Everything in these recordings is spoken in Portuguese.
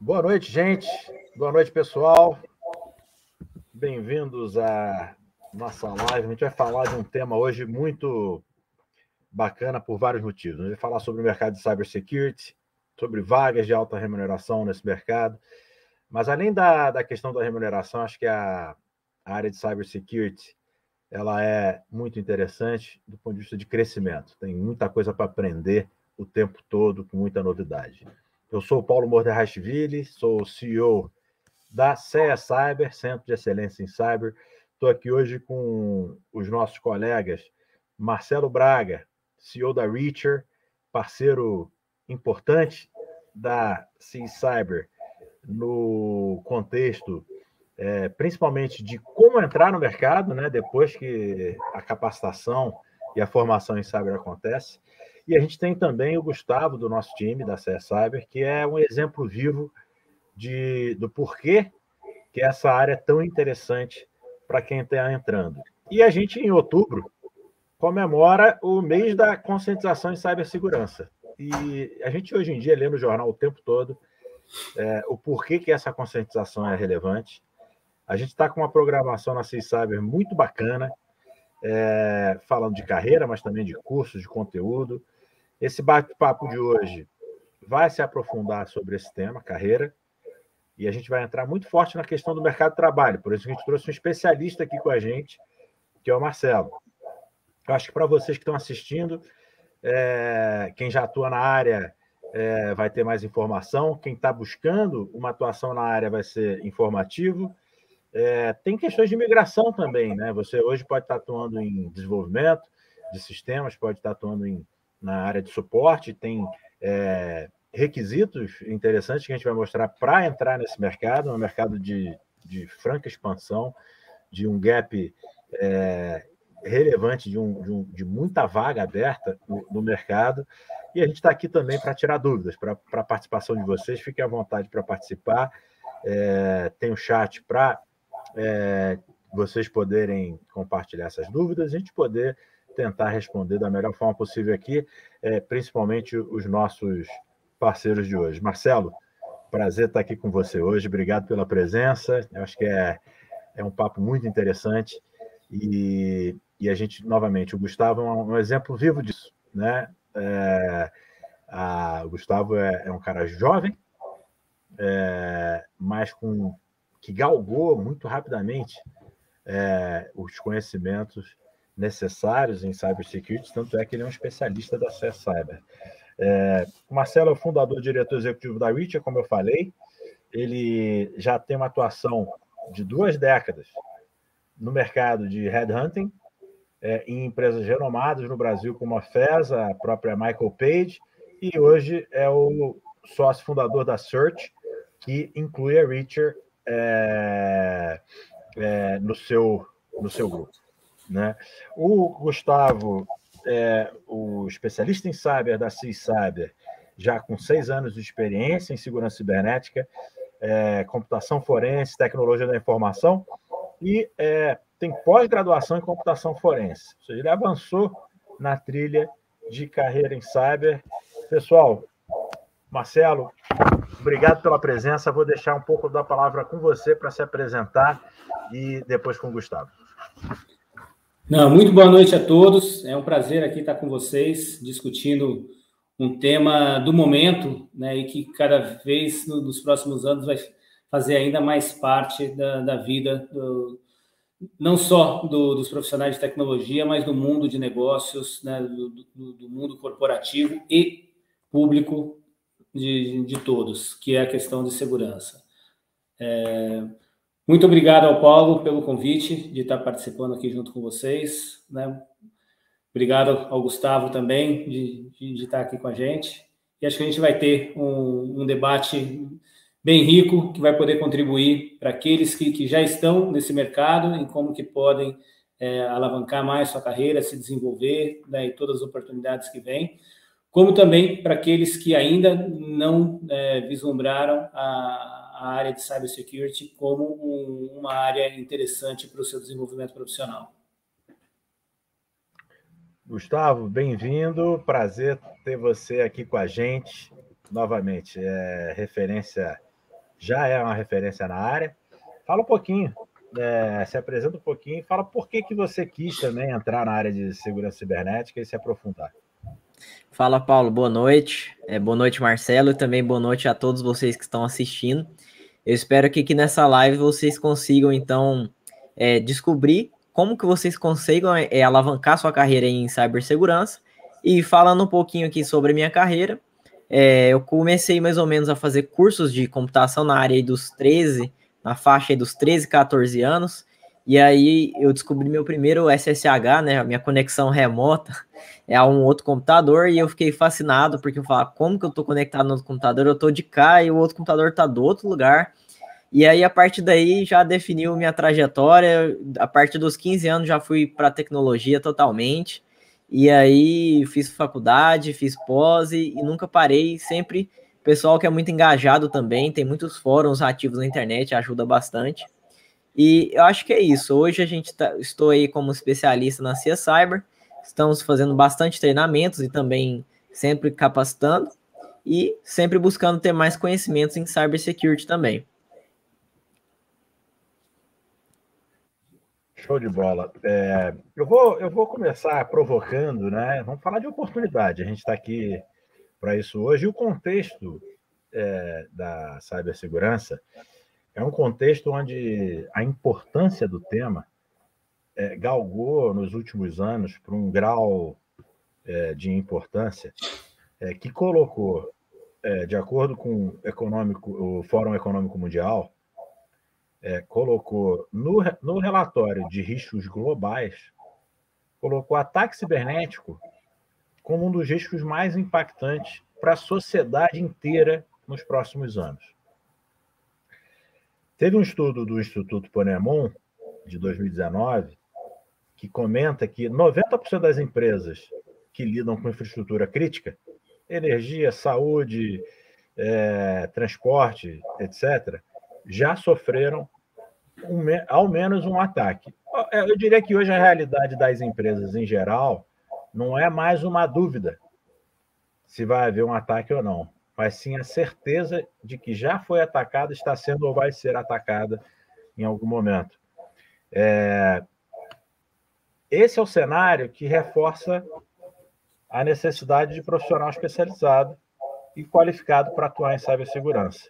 Boa noite, gente. Boa noite, pessoal. Bem-vindos à nossa live. A gente vai falar de um tema hoje muito bacana por vários motivos. A gente vai falar sobre o mercado de cybersecurity, sobre vagas de alta remuneração nesse mercado. Mas além da questão da remuneração, acho que a área de cybersecurity ela é muito interessante do ponto de vista de crescimento. Tem muita coisa para aprender o tempo todo, com muita novidade. Eu sou o Paulo Mordehashvili, sou o CEO da CEA Cyber, Centro de Excelência em Cyber. Estou aqui hoje com os nossos colegas Marcelo Braga, CEO da Reacher, parceiro importante da CEA Cyber no contexto principalmente de como entrar no mercado, né, depois que a capacitação e a formação em cyber acontece. E a gente tem também o Gustavo, do nosso time, da CEA Cyber, que é um exemplo vivo do porquê que essa área é tão interessante para quem está entrando. E a gente, em outubro, comemora o mês da conscientização em cibersegurança. E a gente, hoje em dia, lê no jornal o tempo todo o porquê que essa conscientização é relevante. A gente está com uma programação na CIS Cyber muito bacana, falando de carreira, mas também de cursos, de conteúdo. Esse bate-papo de hoje vai se aprofundar sobre esse tema, carreira, e a gente vai entrar muito forte na questão do mercado de trabalho. Por isso que a gente trouxe um especialista aqui com a gente, que é o Marcelo. Eu acho que para vocês que estão assistindo, quem já atua na área vai ter mais informação, quem está buscando uma atuação na área vai ser informativo. Tem questões de migração também, né? Você hoje pode estar atuando em desenvolvimento de sistemas, pode estar atuando na área de suporte, tem requisitos interessantes que a gente vai mostrar para entrar nesse mercado, um mercado de franca expansão, de um gap relevante, de muita vaga aberta no mercado. E a gente está aqui também para tirar dúvidas, para a participação de vocês. Fiquem à vontade para participar. Tem o chat para vocês poderem compartilhar essas dúvidas e a gente poder tentar responder da melhor forma possível aqui, principalmente os nossos parceiros de hoje. Marcelo, prazer estar aqui com você hoje, obrigado pela presença. Eu acho que é um papo muito interessante e a gente, novamente, o Gustavo é um exemplo vivo disso, né? O Gustavo é um cara jovem, mas que galgou muito rapidamente os conhecimentos necessários em cybersecurity, tanto é que ele é um especialista da CES Cyber. O Marcelo é o fundador e diretor executivo da Reacher, como eu falei. Ele já tem uma atuação de 2 décadas no mercado de headhunting, em empresas renomadas no Brasil, como a FES, a própria Michael Page, e hoje é o sócio fundador da Search, que inclui a Reacher no seu grupo, né? O Gustavo é o especialista em cyber da CIS Cyber, já com 6 anos de experiência em segurança cibernética, computação forense, tecnologia da informação, e tem pós-graduação em computação forense. Ou seja, ele avançou na trilha de carreira em cyber. Pessoal, Marcelo, obrigado pela presença. Vou deixar um pouco da palavra com você para se apresentar e depois com o Gustavo. Muito boa noite a todos. É um prazer aqui estar com vocês, discutindo um tema do momento, né, e que cada vez nos próximos anos vai fazer ainda mais parte da vida, não só dos profissionais de tecnologia, mas do mundo de negócios, né, do mundo corporativo e público de todos, que é a questão de segurança. Muito obrigado ao Paulo pelo convite de estar participando aqui junto com vocês, né? Obrigado ao Gustavo também de estar aqui com a gente. E acho que a gente vai ter um debate bem rico, que vai poder contribuir para aqueles que já estão nesse mercado e como que podem alavancar mais sua carreira, se desenvolver, né, e todas as oportunidades que vêm, como também para aqueles que ainda não vislumbraram a área de cybersecurity como uma área interessante para o seu desenvolvimento profissional. Gustavo, bem-vindo. Prazer ter você aqui com a gente. Novamente, referência já é uma referência na área. Fala um pouquinho, se apresenta um pouquinho e fala por que você quis também entrar na área de segurança cibernética e se aprofundar. Fala, Paulo, boa noite. Boa noite, Marcelo, e também boa noite a todos vocês que estão assistindo. Eu espero que aqui nessa live vocês consigam, então, descobrir como que vocês consigam alavancar sua carreira em cibersegurança. E falando um pouquinho aqui sobre a minha carreira, eu comecei mais ou menos a fazer cursos de computação na área aí na faixa aí dos 13, 14 anos, e aí eu descobri meu primeiro SSH, né, a minha conexão remota a um outro computador, e eu fiquei fascinado, porque eu falava, como que eu tô conectado no outro computador? Eu tô de cá e o outro computador tá do outro lugar. E aí, a partir daí, já definiu minha trajetória. A partir dos 15 anos, já fui para tecnologia totalmente. E aí, fiz faculdade, fiz pós e nunca parei. Sempre pessoal que é muito engajado também. Tem muitos fóruns ativos na internet, ajuda bastante. E eu acho que é isso. Hoje estou aí como especialista na CIA Cyber. Estamos fazendo bastante treinamentos e também sempre capacitando. E sempre buscando ter mais conhecimentos em cybersecurity também. Show de bola. Eu vou começar provocando, né? Vamos falar de oportunidade. A gente está aqui para isso hoje. E o contexto da cibersegurança é um contexto onde a importância do tema galgou nos últimos anos para um grau de importância que colocou, de acordo com o Fórum Econômico Mundial, colocou no relatório de riscos globais, colocou ataque cibernético como um dos riscos mais impactantes para a sociedade inteira nos próximos anos. Teve um estudo do Instituto Ponemon, de 2019, que comenta que 90% das empresas que lidam com infraestrutura crítica, energia, saúde, transporte, etc., já sofreram ao menos um ataque. Eu diria que hoje a realidade das empresas em geral não é mais uma dúvida se vai haver um ataque ou não, mas sim a certeza de que já foi atacada, está sendo ou vai ser atacada em algum momento. Esse é o cenário que reforça a necessidade de profissional especializado e qualificado para atuar em cibersegurança.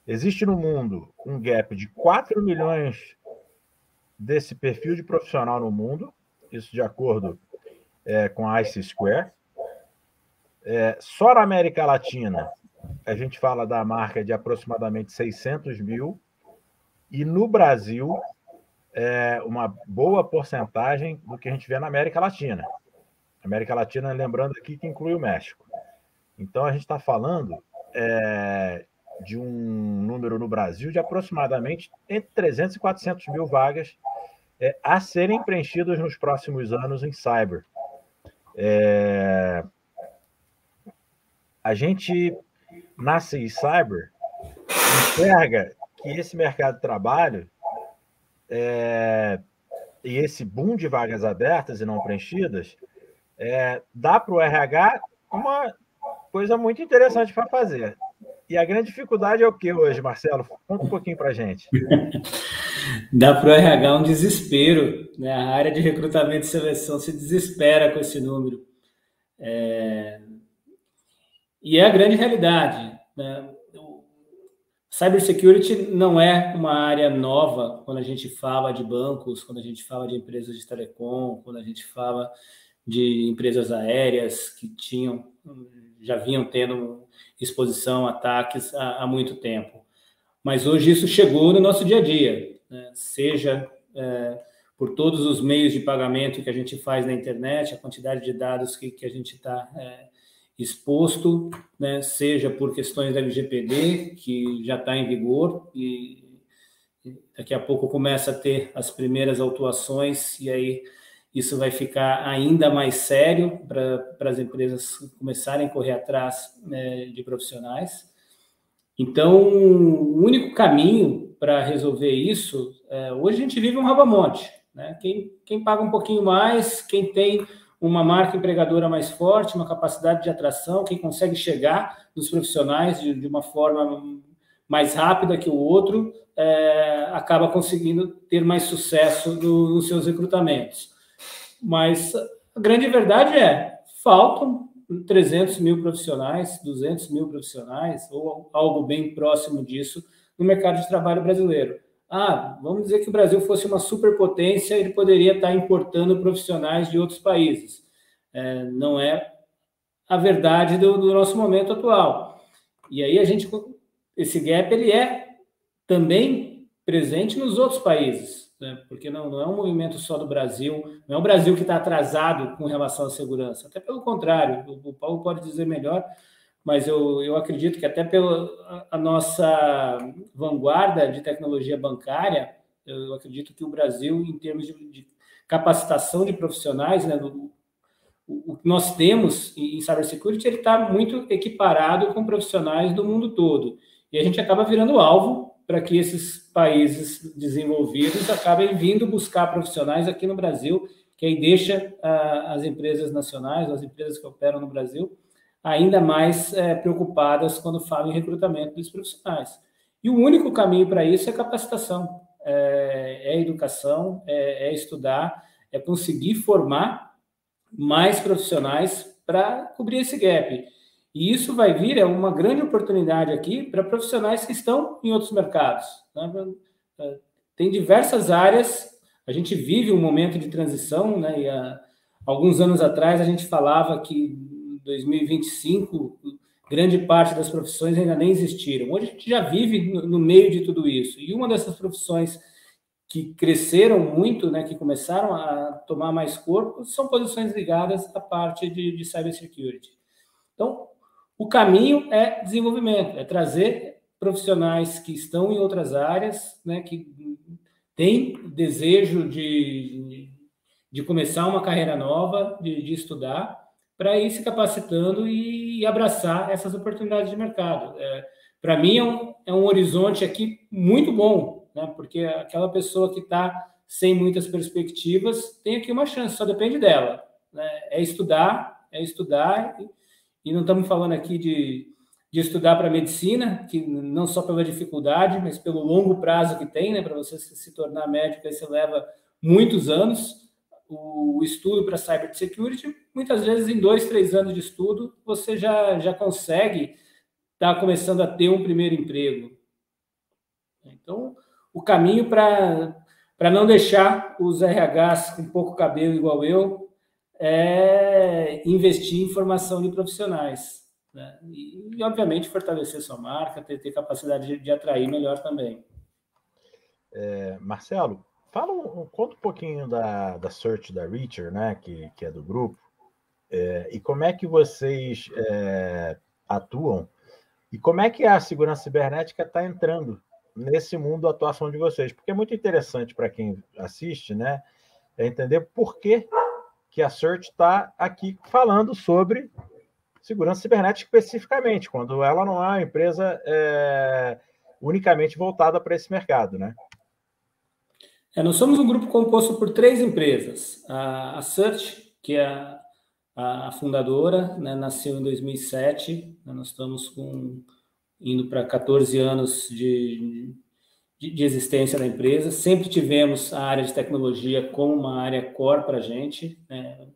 Existe no mundo um gap de 4 milhões desse perfil de profissional no mundo, isso de acordo com a IC Square. Só na América Latina, a gente fala da marca de aproximadamente 600 mil, e no Brasil, uma boa porcentagem do que a gente vê na América Latina. América Latina, lembrando aqui que inclui o México. Então, a gente está falando de um número no Brasil de aproximadamente entre 300 e 400 mil vagas a serem preenchidas nos próximos anos em cyber. A gente, na CI Cyber, enxerga que esse mercado de trabalho e esse boom de vagas abertas e não preenchidas dá para o RH uma coisa muito interessante para fazer. E a grande dificuldade é o que hoje, Marcelo? Conta um pouquinho para a gente. Dá para o RH um desespero, né? A área de recrutamento e seleção se desespera com esse número. E é a grande realidade, né? Cybersecurity não é uma área nova quando a gente fala de bancos, quando a gente fala de empresas de telecom, quando a gente fala de empresas aéreas que já vinham tendo exposição a ataques há muito tempo. Mas hoje isso chegou no nosso dia a dia, né? Seja por todos os meios de pagamento que a gente faz na internet, a quantidade de dados que a gente está exposto, né? Seja por questões da LGPD, que já está em vigor, e daqui a pouco começa a ter as primeiras autuações, e aí isso vai ficar ainda mais sério para as empresas começarem a correr atrás de profissionais. Então, o único caminho para resolver isso, hoje a gente vive um raba-monte, né? Quem paga um pouquinho mais, quem tem uma marca empregadora mais forte, uma capacidade de atração, quem consegue chegar nos profissionais de uma forma mais rápida que o outro, acaba conseguindo ter mais sucesso nos seus recrutamentos. Mas a grande verdade faltam 300 mil profissionais, 200 mil profissionais, ou algo bem próximo disso, no mercado de trabalho brasileiro. Vamos dizer que o Brasil fosse uma superpotência, ele poderia estar importando profissionais de outros países. Não é a verdade do nosso momento atual. E aí esse gap ele é também presente nos outros países, né? Porque não é um movimento só do Brasil, não é o Brasil que está atrasado com relação à segurança, até pelo contrário, o Paulo pode dizer melhor, mas eu acredito que até pela a nossa vanguarda de tecnologia bancária, eu acredito que o Brasil, em termos de capacitação de profissionais, né, o que nós temos em cybersecurity, ele está muito equiparado com profissionais do mundo todo. E a gente acaba virando alvo para que esses países desenvolvidos acabem vindo buscar profissionais aqui no Brasil, que aí deixa as empresas nacionais, as empresas que operam no Brasil, ainda mais preocupadas quando falam em recrutamento dos profissionais. E o único caminho para isso é capacitação, é educação, é estudar, é conseguir formar mais profissionais para cobrir esse gap. E isso vai vir, uma grande oportunidade aqui para profissionais que estão em outros mercados, né? Tem diversas áreas, a gente vive um momento de transição, né? E alguns anos atrás a gente falava que em 2025 grande parte das profissões ainda nem existiram. Hoje a gente já vive no meio de tudo isso. E uma dessas profissões que cresceram muito, né, que começaram a tomar mais corpo, são posições ligadas à parte de cybersecurity. Então, o caminho é desenvolvimento, é trazer profissionais que estão em outras áreas, né, que têm desejo de começar uma carreira nova, de estudar, para ir se capacitando e abraçar essas oportunidades de mercado. Para mim, é um horizonte aqui muito bom, né? Porque aquela pessoa que está sem muitas perspectivas tem aqui uma chance, só depende dela, né? É estudar, e não estamos falando aqui de estudar para medicina, que não só pela dificuldade, mas pelo longo prazo que tem, né? Para você se tornar médico, aí você leva muitos anos. O estudo para cybersecurity, muitas vezes em 2, 3 anos de estudo, você já consegue estar começando a ter um primeiro emprego. Então, o caminho para não deixar os RHs com pouco cabelo igual eu é investir em formação de profissionais, né? E, obviamente, fortalecer sua marca, ter capacidade de atrair melhor também. Marcelo, conta um pouquinho da Search da Reacher, né, que é do grupo, e como é que vocês atuam, e como é que a segurança cibernética está entrando nesse mundo da atuação de vocês, porque é muito interessante para quem assiste, né, entender por que a Search está aqui falando sobre segurança cibernética especificamente, quando ela não é uma empresa unicamente voltada para esse mercado, né? Nós somos um grupo composto por 3 empresas. A Search, que é a fundadora, né, nasceu em 2007, né, nós estamos indo para 14 anos de existência da empresa. Sempre tivemos a área de tecnologia como uma área core para a gente, né,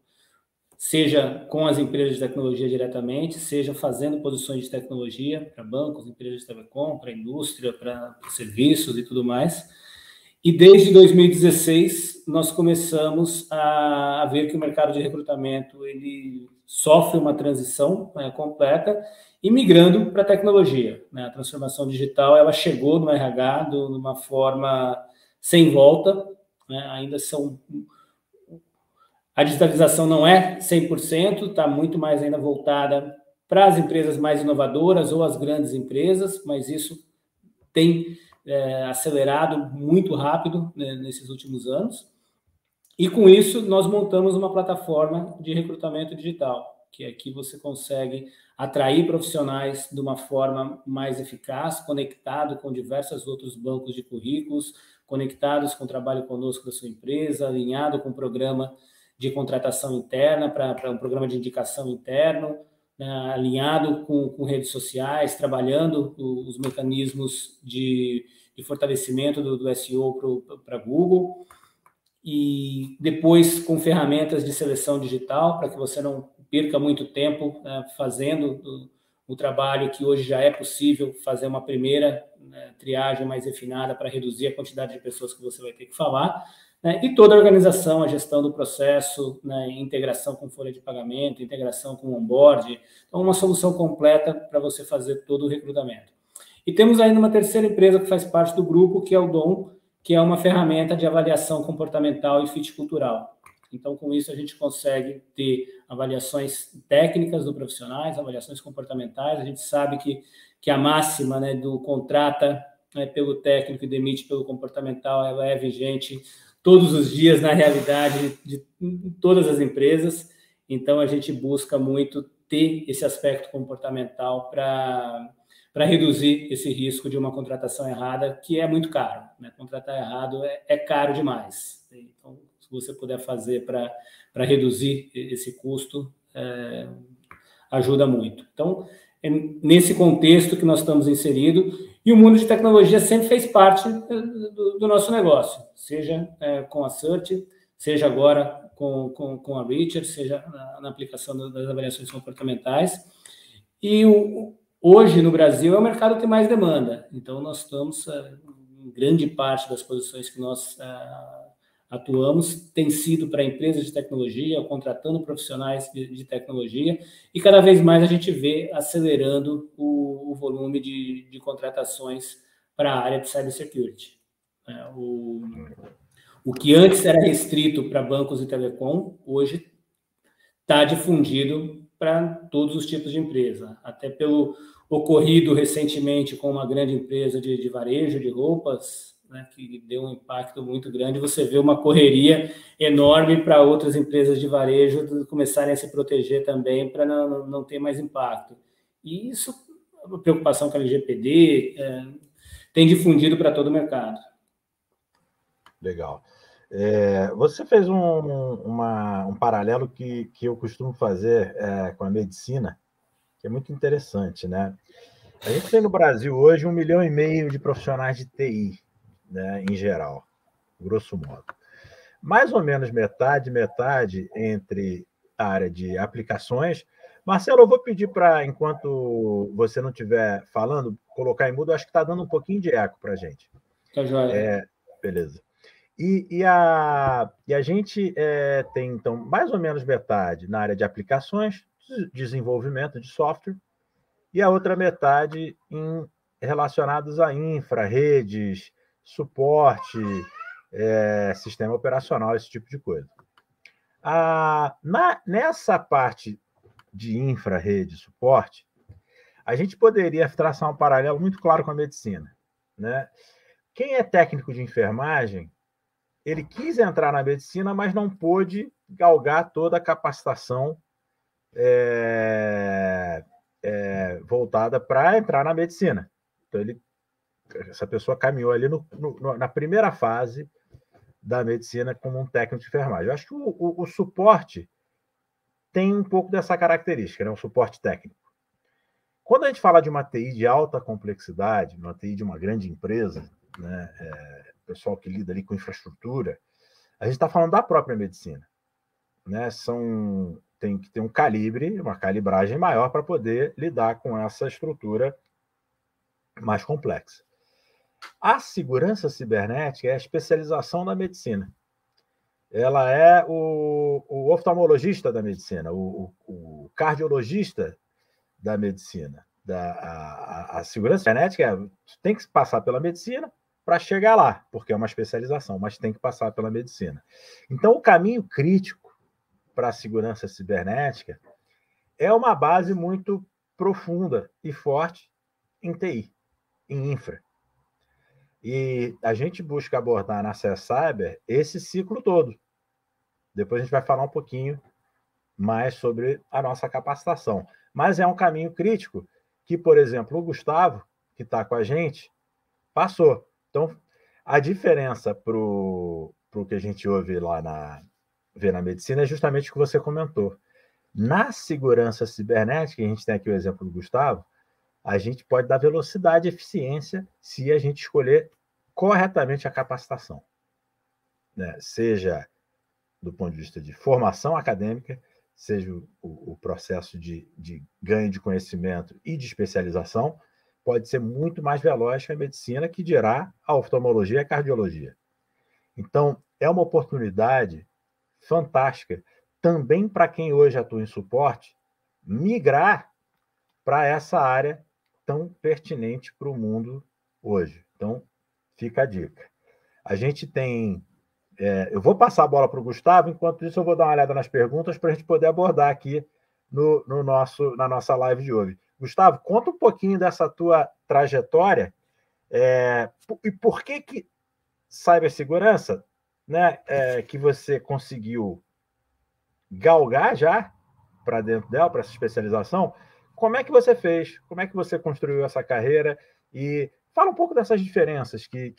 seja com as empresas de tecnologia diretamente, seja fazendo posições de tecnologia para bancos, empresas de telecom, para indústria, para serviços e tudo mais. E desde 2016, nós começamos a ver que o mercado de recrutamento ele sofre uma transição completa e migrando para a tecnologia, né? A transformação digital ela chegou no RH de uma forma sem volta, né? A digitalização não é 100%, está muito mais ainda voltada para as empresas mais inovadoras ou as grandes empresas, mas isso tem acelerado muito rápido, né, nesses últimos anos. E com isso, nós montamos uma plataforma de recrutamento digital, que aqui você consegue atrair profissionais de uma forma mais eficaz, conectado com diversos outros bancos de currículos, conectados com o trabalho conosco da sua empresa, alinhado com o programa de contratação interna, para um programa de indicação interno, né, alinhado com redes sociais, trabalhando os mecanismos de fortalecimento do SEO para Google, e depois com ferramentas de seleção digital, para que você não perca muito tempo, né, fazendo o trabalho que hoje já é possível fazer uma primeira, né, triagem mais refinada para reduzir a quantidade de pessoas que você vai ter que falar, né, e toda a organização, a gestão do processo, né, integração com folha de pagamento, integração com onboard, então uma solução completa para você fazer todo o recrutamento. E temos ainda uma terceira empresa que faz parte do grupo, que é o Dom, que é uma ferramenta de avaliação comportamental e fit cultural. Então, com isso, a gente consegue ter avaliações técnicas do profissionais, avaliações comportamentais. A gente sabe que a máxima, né, do contrata, né, pelo técnico e demite pelo comportamental, ela é vigente todos os dias, na realidade, de todas as empresas. Então, a gente busca muito ter esse aspecto comportamental para reduzir esse risco de uma contratação errada, que é muito caro, né? Contratar errado é caro demais. Então, se você puder fazer para reduzir esse custo, ajuda muito. Então, é nesse contexto que nós estamos inseridos, e o mundo de tecnologia sempre fez parte do nosso negócio, seja com a Search, seja agora com a Reacher, seja na aplicação das avaliações comportamentais. E hoje, no Brasil, é o mercado que mais demanda. Então, nós estamos, em grande parte das posições que nós atuamos, tem sido para empresas de tecnologia, contratando profissionais de tecnologia, e cada vez mais a gente vê acelerando o volume de contratações para a área de cybersecurity. O que antes era restrito para bancos e telecom, hoje está difundido para todos os tipos de empresa, até pelo ocorrido recentemente com uma grande empresa de varejo de roupas, né, que deu um impacto muito grande. Você vê uma correria enorme para outras empresas de varejo começarem a se proteger também para não ter mais impacto. E isso, a preocupação com a LGPD, tem difundido para todo o mercado. Legal. Você fez um paralelo que eu costumo fazer com a medicina, que é muito interessante, né? A gente tem no Brasil hoje 1,5 milhão de profissionais de TI, né, em geral, grosso modo. Mais ou menos metade entre a área de aplicações. Marcelo, eu vou pedir para, enquanto você não estiver falando, colocar em mudo. Acho que está dando um pouquinho de eco para a gente. Tá joia. Beleza. E a gente tem, então, mais ou menos metade na área de aplicações, desenvolvimento de software, e a outra metade relacionados a infra, redes, suporte, sistema operacional, esse tipo de coisa. Nessa parte de infra, rede, suporte, a gente poderia traçar um paralelo muito claro com a medicina, né? Quem é técnico de enfermagem, ele quis entrar na medicina, mas não pôde galgar toda a capacitação voltada para entrar na medicina. Então, essa pessoa caminhou ali na primeira fase da medicina como um técnico de enfermagem. Eu acho que o suporte tem um pouco dessa característica, né? Um suporte técnico. Quando a gente fala de uma TI de alta complexidade, uma TI de uma grande empresa, né, pessoal que lida ali com infraestrutura, a gente está falando da própria medicina, né? Tem que ter um calibre, uma calibragem maior para poder lidar com essa estrutura mais complexa. A segurança cibernética é a especialização da medicina. Ela é o oftalmologista da medicina, o cardiologista da medicina. A segurança cibernética tem que passar pela medicina para chegar lá, porque é uma especialização, mas tem que passar pela medicina. Então, o caminho crítico para a segurança cibernética é uma base muito profunda e forte em TI, em infra. E a gente busca abordar na CS Cyber esse ciclo todo. Depois a gente vai falar um pouquinho mais sobre a nossa capacitação. Mas é um caminho crítico que, por exemplo, o Gustavo, que está com a gente, passou. Então, a diferença para o que a gente ouve lá vê na medicina é justamente o que você comentou. Na segurança cibernética, a gente tem aqui o exemplo do Gustavo, a gente pode dar velocidade e eficiência se a gente escolher corretamente a capacitação, né? Seja do ponto de vista de formação acadêmica, seja o processo de ganho de conhecimento e de especialização, pode ser muito mais veloz que a medicina, que dirá a oftalmologia e a cardiologia. Então, é uma oportunidade fantástica também para quem hoje atua em suporte, migrar para essa área tão pertinente para o mundo hoje. Então, fica a dica. A gente tem... eu vou passar a bola para o Gustavo, enquanto isso eu vou dar uma olhada nas perguntas para a gente poder abordar aqui na nossa live de hoje. Gustavo, conta um pouquinho dessa tua trajetória e por que cibersegurança, né, que você conseguiu galgar já para dentro dela, para essa especialização. Como é que você fez? Como é que você construiu essa carreira? E fala um pouco dessas diferenças que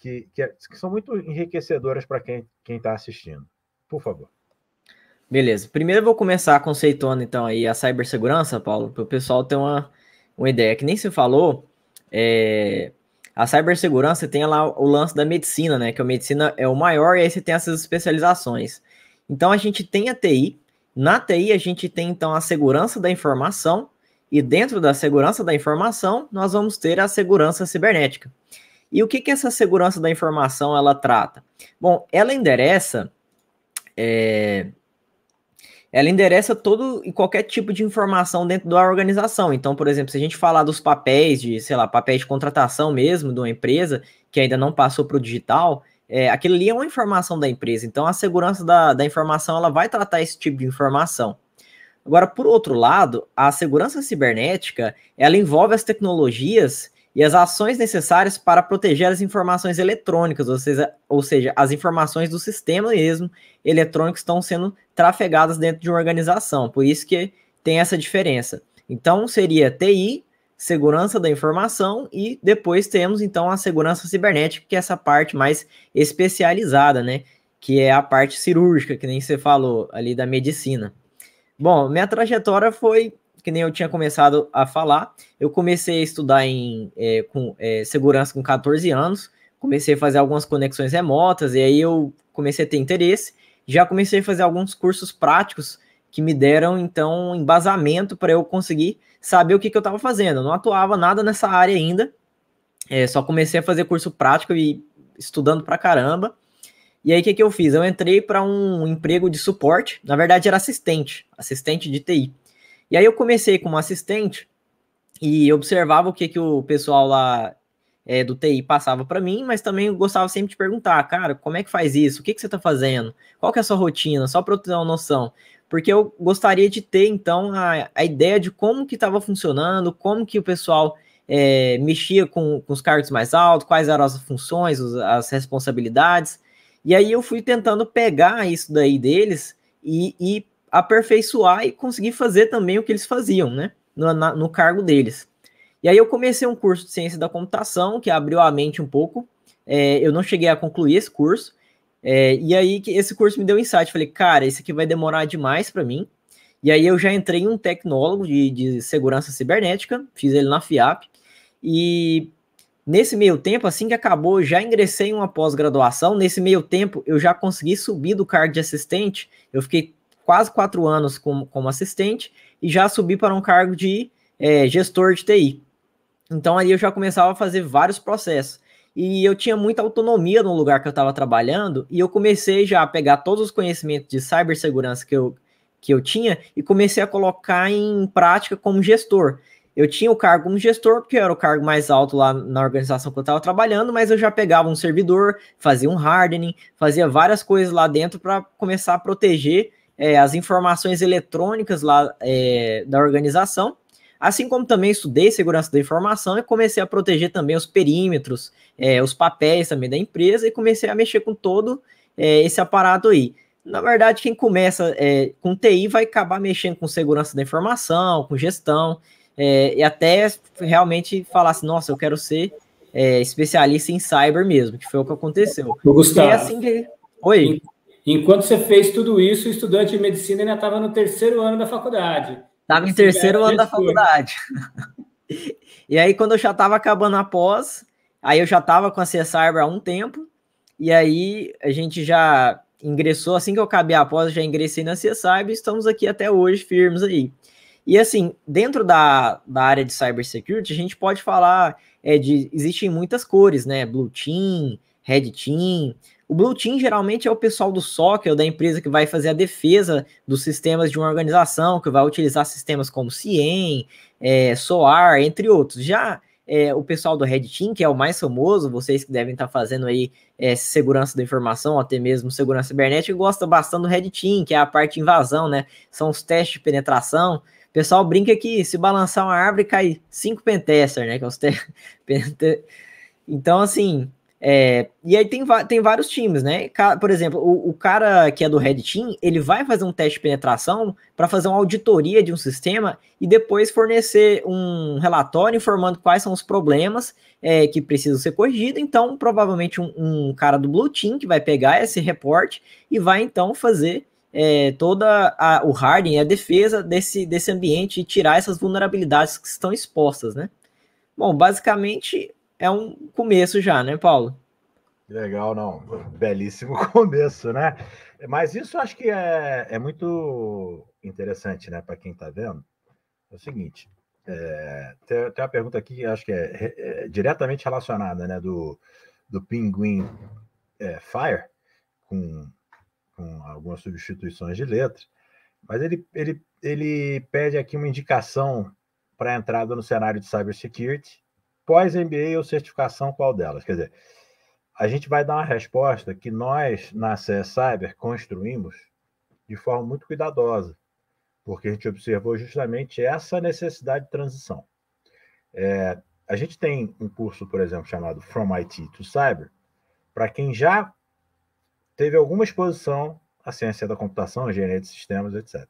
são muito enriquecedoras para quem está assistindo. Por favor. Beleza. Primeiro eu vou começar conceituando, então, aí a cibersegurança, Paulo, para o pessoal ter uma ideia. Que nem se falou, a cibersegurança tem lá o lance da medicina, né? Que a medicina é o maior e aí você tem essas especializações. Então, a gente tem a TI. Na TI, a gente tem, então, a segurança da informação. E dentro da segurança da informação, nós vamos ter a segurança cibernética. E o que essa segurança da informação ela trata? Bom, ela endereça todo e qualquer tipo de informação dentro da organização. Então, por exemplo, se a gente falar dos papéis papéis de contratação mesmo de uma empresa que ainda não passou para o digital, aquilo ali é uma informação da empresa. Então, a segurança da informação ela vai tratar esse tipo de informação. Agora, por outro lado, a segurança cibernética, ela envolve as tecnologias e as ações necessárias para proteger as informações eletrônicas, ou seja, as informações do sistema mesmo eletrônico estão sendo trafegadas dentro de uma organização. Por isso que tem essa diferença. Então, seria TI, segurança da informação, e depois temos, então, a segurança cibernética, que é essa parte mais especializada, né? Que é a parte cirúrgica, que nem você falou ali da medicina. Bom, minha trajetória foi, que nem eu tinha começado a falar, eu comecei a estudar segurança com 14 anos, comecei a fazer algumas conexões remotas, e aí eu comecei a ter interesse, já comecei a fazer alguns cursos práticos que me deram, então, embasamento para eu conseguir saber o que eu estava fazendo. Eu não atuava nada nessa área ainda, só comecei a fazer curso prático e estudando pra caramba. E aí, o que eu fiz? Eu entrei para um emprego de suporte, na verdade era assistente de TI. E aí eu comecei como assistente e observava o que o pessoal lá do TI passava para mim, mas também eu gostava sempre de perguntar, cara, como é que faz isso? O que você está fazendo? Qual que é a sua rotina? Só para eu ter uma noção. Porque eu gostaria de ter, então, a ideia de como que estava funcionando, como que o pessoal mexia com os cargos mais altos, quais eram as funções, as responsabilidades. E aí eu fui tentando pegar isso daí deles e aperfeiçoar e conseguir fazer também o que eles faziam, né? No cargo deles. E aí eu comecei um curso de ciência da computação, que abriu a mente um pouco. Eu não cheguei a concluir esse curso. E aí esse curso me deu insight. Falei, cara, esse aqui vai demorar demais para mim. E aí eu já entrei em um tecnólogo de segurança cibernética, fiz ele na FIAP. E nesse meio tempo, assim que acabou, já ingressei em uma pós-graduação. Nesse meio tempo, eu já consegui subir do cargo de assistente. Eu fiquei quase 4 anos como assistente e já subi para um cargo de gestor de TI. Então, aí eu já começava a fazer vários processos. E eu tinha muita autonomia no lugar que eu estava trabalhando e eu comecei já a pegar todos os conhecimentos de cibersegurança que eu tinha e comecei a colocar em prática como gestor. Eu tinha o cargo como gestor, porque era o cargo mais alto lá na organização que eu estava trabalhando, mas eu já pegava um servidor, fazia um hardening, fazia várias coisas lá dentro para começar a proteger as informações eletrônicas lá da organização, assim como também estudei segurança da informação e comecei a proteger também os perímetros, os papéis também da empresa e comecei a mexer com todo esse aparato aí. Na verdade, quem começa com TI vai acabar mexendo com segurança da informação, com gestão, e até realmente falar assim, nossa, eu quero ser especialista em cyber mesmo, que foi o que aconteceu. Gustavo, assim que... Oi. Enquanto você fez tudo isso, o estudante de medicina ainda estava no 3º ano da faculdade. Estava em 3º ano da faculdade. E aí, quando eu já estava acabando a pós, aí eu já estava com a C-Cyber há um tempo, e aí a gente já ingressou, assim que eu acabei a pós, já ingressei na C-Cyber e estamos aqui até hoje, firmes aí. E assim, dentro da área de cybersecurity, a gente pode falar existem muitas cores, né? Blue Team, Red Team. O Blue Team geralmente é o pessoal do SOC, ou da empresa que vai fazer a defesa dos sistemas de uma organização, que vai utilizar sistemas como CIEM, SOAR, entre outros. Já o pessoal do Red Team, que é o mais famoso, vocês que devem estar fazendo aí segurança da informação, até mesmo segurança cibernética, gosta bastante do Red Team, que é a parte de invasão, né? São os testes de penetração. O pessoal brinca que se balançar uma árvore cai 5 pentester, né? Que é os Então, assim, e aí tem vários times, né? Por exemplo, o cara que é do Red Team, ele vai fazer um teste de penetração para fazer uma auditoria de um sistema e depois fornecer um relatório informando quais são os problemas que precisam ser corrigidos. Então, provavelmente um cara do Blue Team que vai pegar esse reporte e vai, então, fazer toda o hardening, a defesa desse ambiente e tirar essas vulnerabilidades que estão expostas, né? Bom, basicamente é um começo já, né, Paulo? Legal, não. Belíssimo começo, né? Mas isso acho que é muito interessante, né, para quem está vendo. É o seguinte, tem uma pergunta aqui que acho que é diretamente relacionada, né, do Pinguim Fire, com algumas substituições de letras, mas ele pede aqui uma indicação para a entrada no cenário de cybersecurity, pós-MBA ou certificação, qual delas? Quer dizer, a gente vai dar uma resposta que nós, na CS Cyber, construímos de forma muito cuidadosa, porque a gente observou justamente essa necessidade de transição. A gente tem um curso, por exemplo, chamado From IT to Cyber, para quem já teve alguma exposição à ciência da computação, engenharia de sistemas, etc.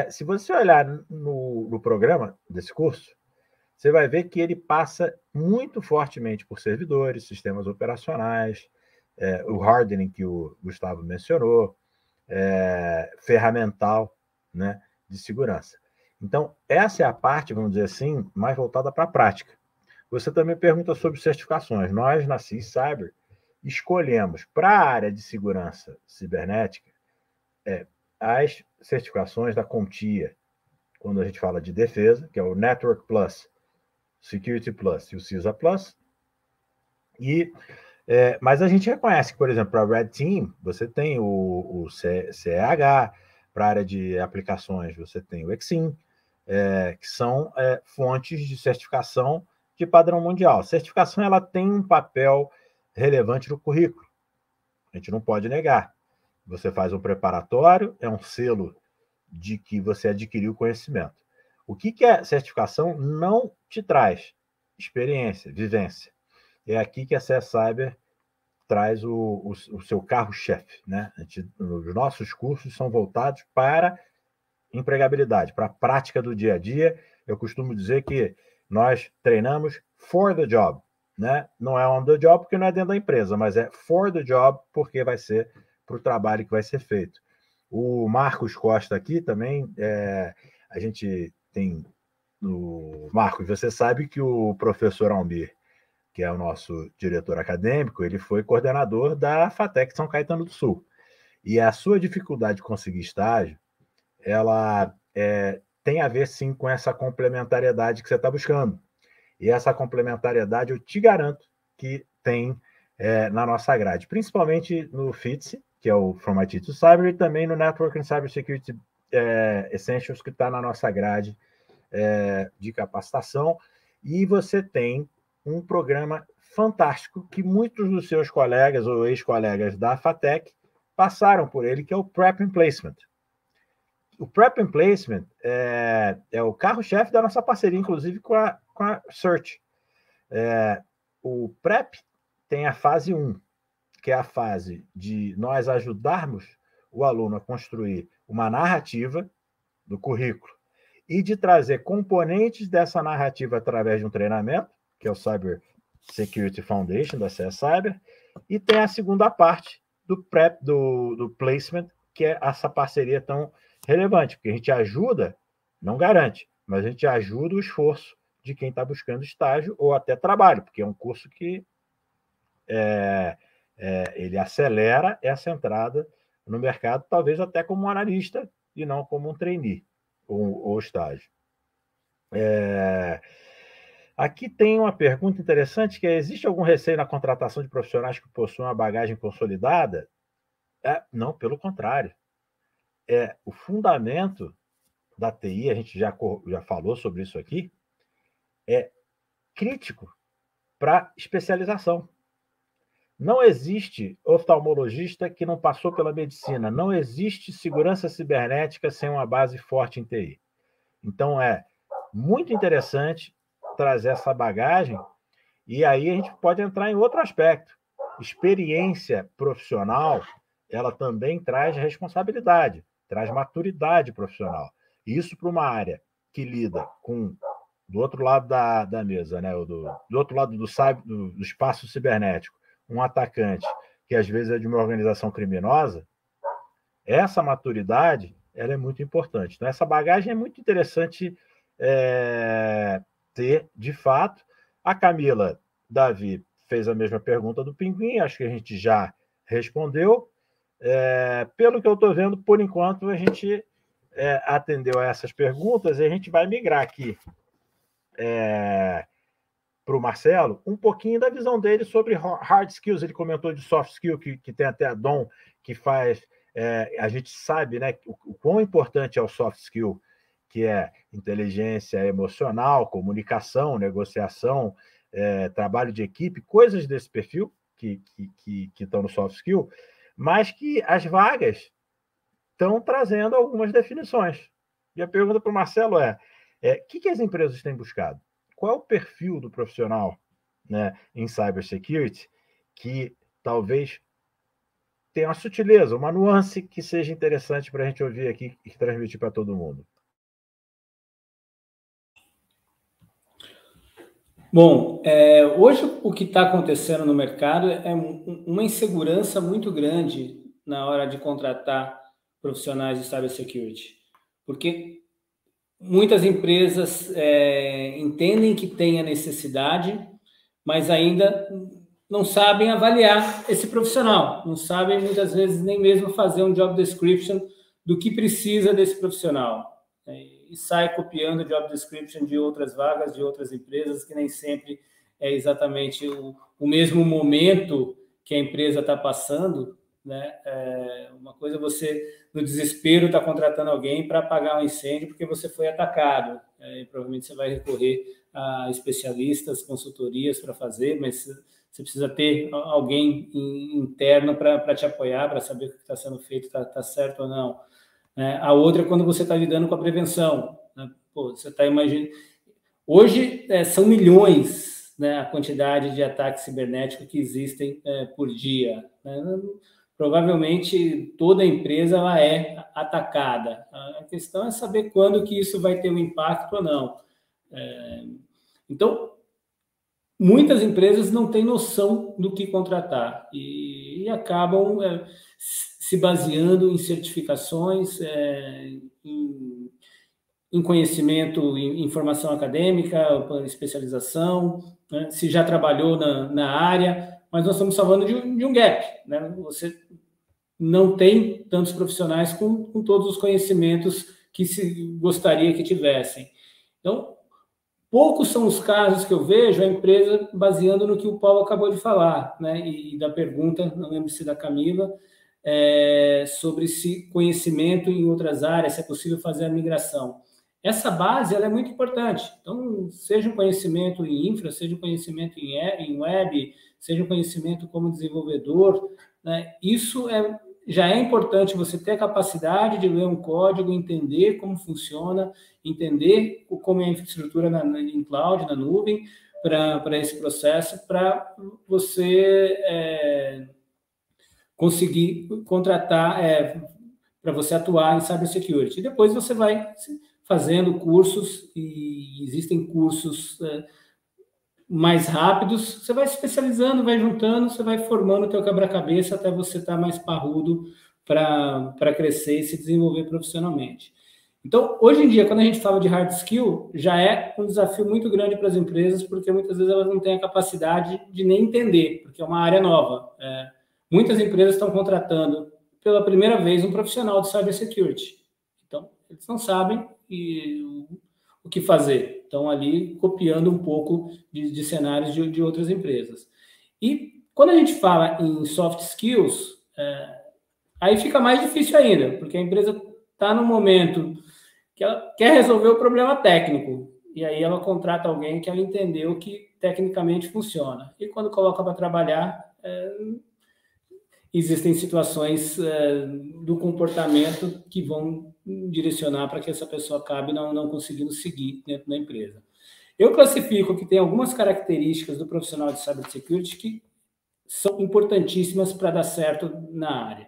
Se você olhar no programa desse curso, você vai ver que ele passa muito fortemente por servidores, sistemas operacionais, o hardening que o Gustavo mencionou, ferramental, né, de segurança. Então, essa é a parte, vamos dizer assim, mais voltada para a prática. Você também pergunta sobre certificações. Nós, na CIS Cyber, escolhemos para a área de segurança cibernética as certificações da CompTIA, quando a gente fala de defesa, que é o Network Plus, Security Plus e o CISA Plus. Mas a gente reconhece que, por exemplo, para a Red Team, você tem o CEH, para a área de aplicações, você tem o EXIM, que são fontes de certificação de padrão mundial. A certificação ela tem um papel relevante no currículo. A gente não pode negar. Você faz um preparatório, é um selo de que você adquiriu conhecimento. O que a certificação não te traz? Experiência, vivência. É aqui que a CS Cyber traz o seu carro-chefe, né? Os nossos cursos são voltados para empregabilidade, para a prática do dia a dia. Eu costumo dizer que nós treinamos for the job, né? Não é on the job porque não é dentro da empresa, mas é for the job porque vai ser para o trabalho que vai ser feito. O Marcos Costa aqui também, a gente tem... Marcos, você sabe que o professor Almir, que é o nosso diretor acadêmico, ele foi coordenador da FATEC São Caetano do Sul. E a sua dificuldade de conseguir estágio, ela tem a ver, sim, com essa complementariedade que você está buscando. E essa complementariedade, eu te garanto que tem na nossa grade, principalmente no FITSE, que é o From IT to Cyber, e também no Network and Cybersecurity Essentials, que está na nossa grade de capacitação. E você tem um programa fantástico que muitos dos seus colegas ou ex-colegas da FATEC passaram por ele, que é o Prep and Placement. O Prep and Placement é o carro-chefe da nossa parceria, inclusive com a Search. O Prep tem a fase 1, que é a fase de nós ajudarmos o aluno a construir uma narrativa do currículo e de trazer componentes dessa narrativa através de um treinamento, que é o Cyber Security Foundation da CS Cyber, e tem a segunda parte, do prep, do placement, que é essa parceria tão relevante, porque a gente ajuda, não garante, mas a gente ajuda o esforço de quem está buscando estágio ou até trabalho, porque é um curso que ele acelera essa entrada no mercado, talvez até como um analista e não como um trainee ou estágio. Aqui tem uma pergunta interessante, que é: existe algum receio na contratação de profissionais que possuem uma bagagem consolidada? Não, pelo contrário. O fundamento da TI, a gente já falou sobre isso aqui, é crítico para especialização. Não existe oftalmologista que não passou pela medicina. Não existe segurança cibernética sem uma base forte em TI. Então, é muito interessante trazer essa bagagem, e aí a gente pode entrar em outro aspecto. Experiência profissional, ela também traz responsabilidade, traz maturidade profissional. Isso para uma área que lida com, do outro lado da mesa, né? Do outro lado do espaço cibernético, um atacante que às vezes é de uma organização criminosa, essa maturidade ela é muito importante. Então, essa bagagem é muito interessante ter, de fato. A Camila Davi fez a mesma pergunta do Pinguim, acho que a gente já respondeu. Pelo que eu estou vendo, por enquanto, a gente atendeu a essas perguntas, e a gente vai migrar aqui para o Marcelo um pouquinho da visão dele sobre hard skills. Ele comentou de soft skill, que tem até a Dom, que faz... a gente sabe, né, o quão importante é o soft skill, que é inteligência emocional, comunicação, negociação, trabalho de equipe, coisas desse perfil que estão no soft skill, mas que as vagas estão trazendo algumas definições. E a pergunta para o Marcelo é: o que as empresas têm buscado? Qual é o perfil do profissional, né, em cybersecurity que talvez tenha uma sutileza, uma nuance que seja interessante para a gente ouvir aqui e transmitir para todo mundo? Bom, hoje o que está acontecendo no mercado é uma insegurança muito grande na hora de contratar profissionais de cybersecurity, porque muitas empresas entendem que tem a necessidade, mas ainda não sabem avaliar esse profissional, não sabem muitas vezes nem mesmo fazer um job description do que precisa desse profissional. E sai copiando o job description de outras vagas, de outras empresas, que nem sempre é exatamente o mesmo momento que a empresa está passando, né? Uma coisa é você, no desespero, está contratando alguém para apagar um incêndio porque você foi atacado. Provavelmente você vai recorrer a especialistas, consultorias para fazer, mas você precisa ter alguém interno para te apoiar, para saber o que está sendo feito, está certo ou não. A outra é quando você está lidando com a prevenção. Né? Você está imaginando... Hoje, são milhões, né, a quantidade de ataques cibernéticos que existem por dia. Né? Provavelmente, toda empresa ela é atacada. A questão é saber quando que isso vai ter um impacto ou não. Então, muitas empresas não têm noção do que contratar e acabam se baseando em certificações, em conhecimento, em informação acadêmica, especialização, né? Se já trabalhou na área, mas nós estamos falando de um gap, né? Você não tem tantos profissionais com todos os conhecimentos que se gostaria que tivessem. Então, poucos são os casos que eu vejo a empresa baseando no que o Paulo acabou de falar, né? E da pergunta, não lembro se da Camila, sobre esse conhecimento em outras áreas, se é possível fazer a migração. Essa base ela é muito importante. Então, seja um conhecimento em infra, seja um conhecimento em web, seja um conhecimento como desenvolvedor, né? Isso já é importante, você ter a capacidade de ler um código, entender como funciona, entender como é a infraestrutura em cloud, na nuvem, para esse processo, para você conseguir contratar, para você atuar em cybersecurity. E depois você vai fazendo cursos, e existem cursos mais rápidos, você vai se especializando, vai juntando, você vai formando o teu quebra-cabeça até você estar mais parrudo para crescer e se desenvolver profissionalmente. Então, hoje em dia, quando a gente fala de hard skill, já é um desafio muito grande para as empresas, porque muitas vezes elas não têm a capacidade de nem entender, porque é uma área nova. Muitas empresas estão contratando pela primeira vez um profissional de cybersecurity. Então, eles não sabem o que fazer. Estão ali copiando um pouco de cenários de outras empresas. E quando a gente fala em soft skills, aí fica mais difícil ainda, porque a empresa está no momento que ela quer resolver o problema técnico, e aí ela contrata alguém que ela entendeu que tecnicamente funciona. E quando coloca para trabalhar, existem situações do comportamento que vão direcionar para que essa pessoa acabe não conseguindo seguir dentro da empresa. Eu classifico que tem algumas características do profissional de cybersecurity que são importantíssimas para dar certo na área.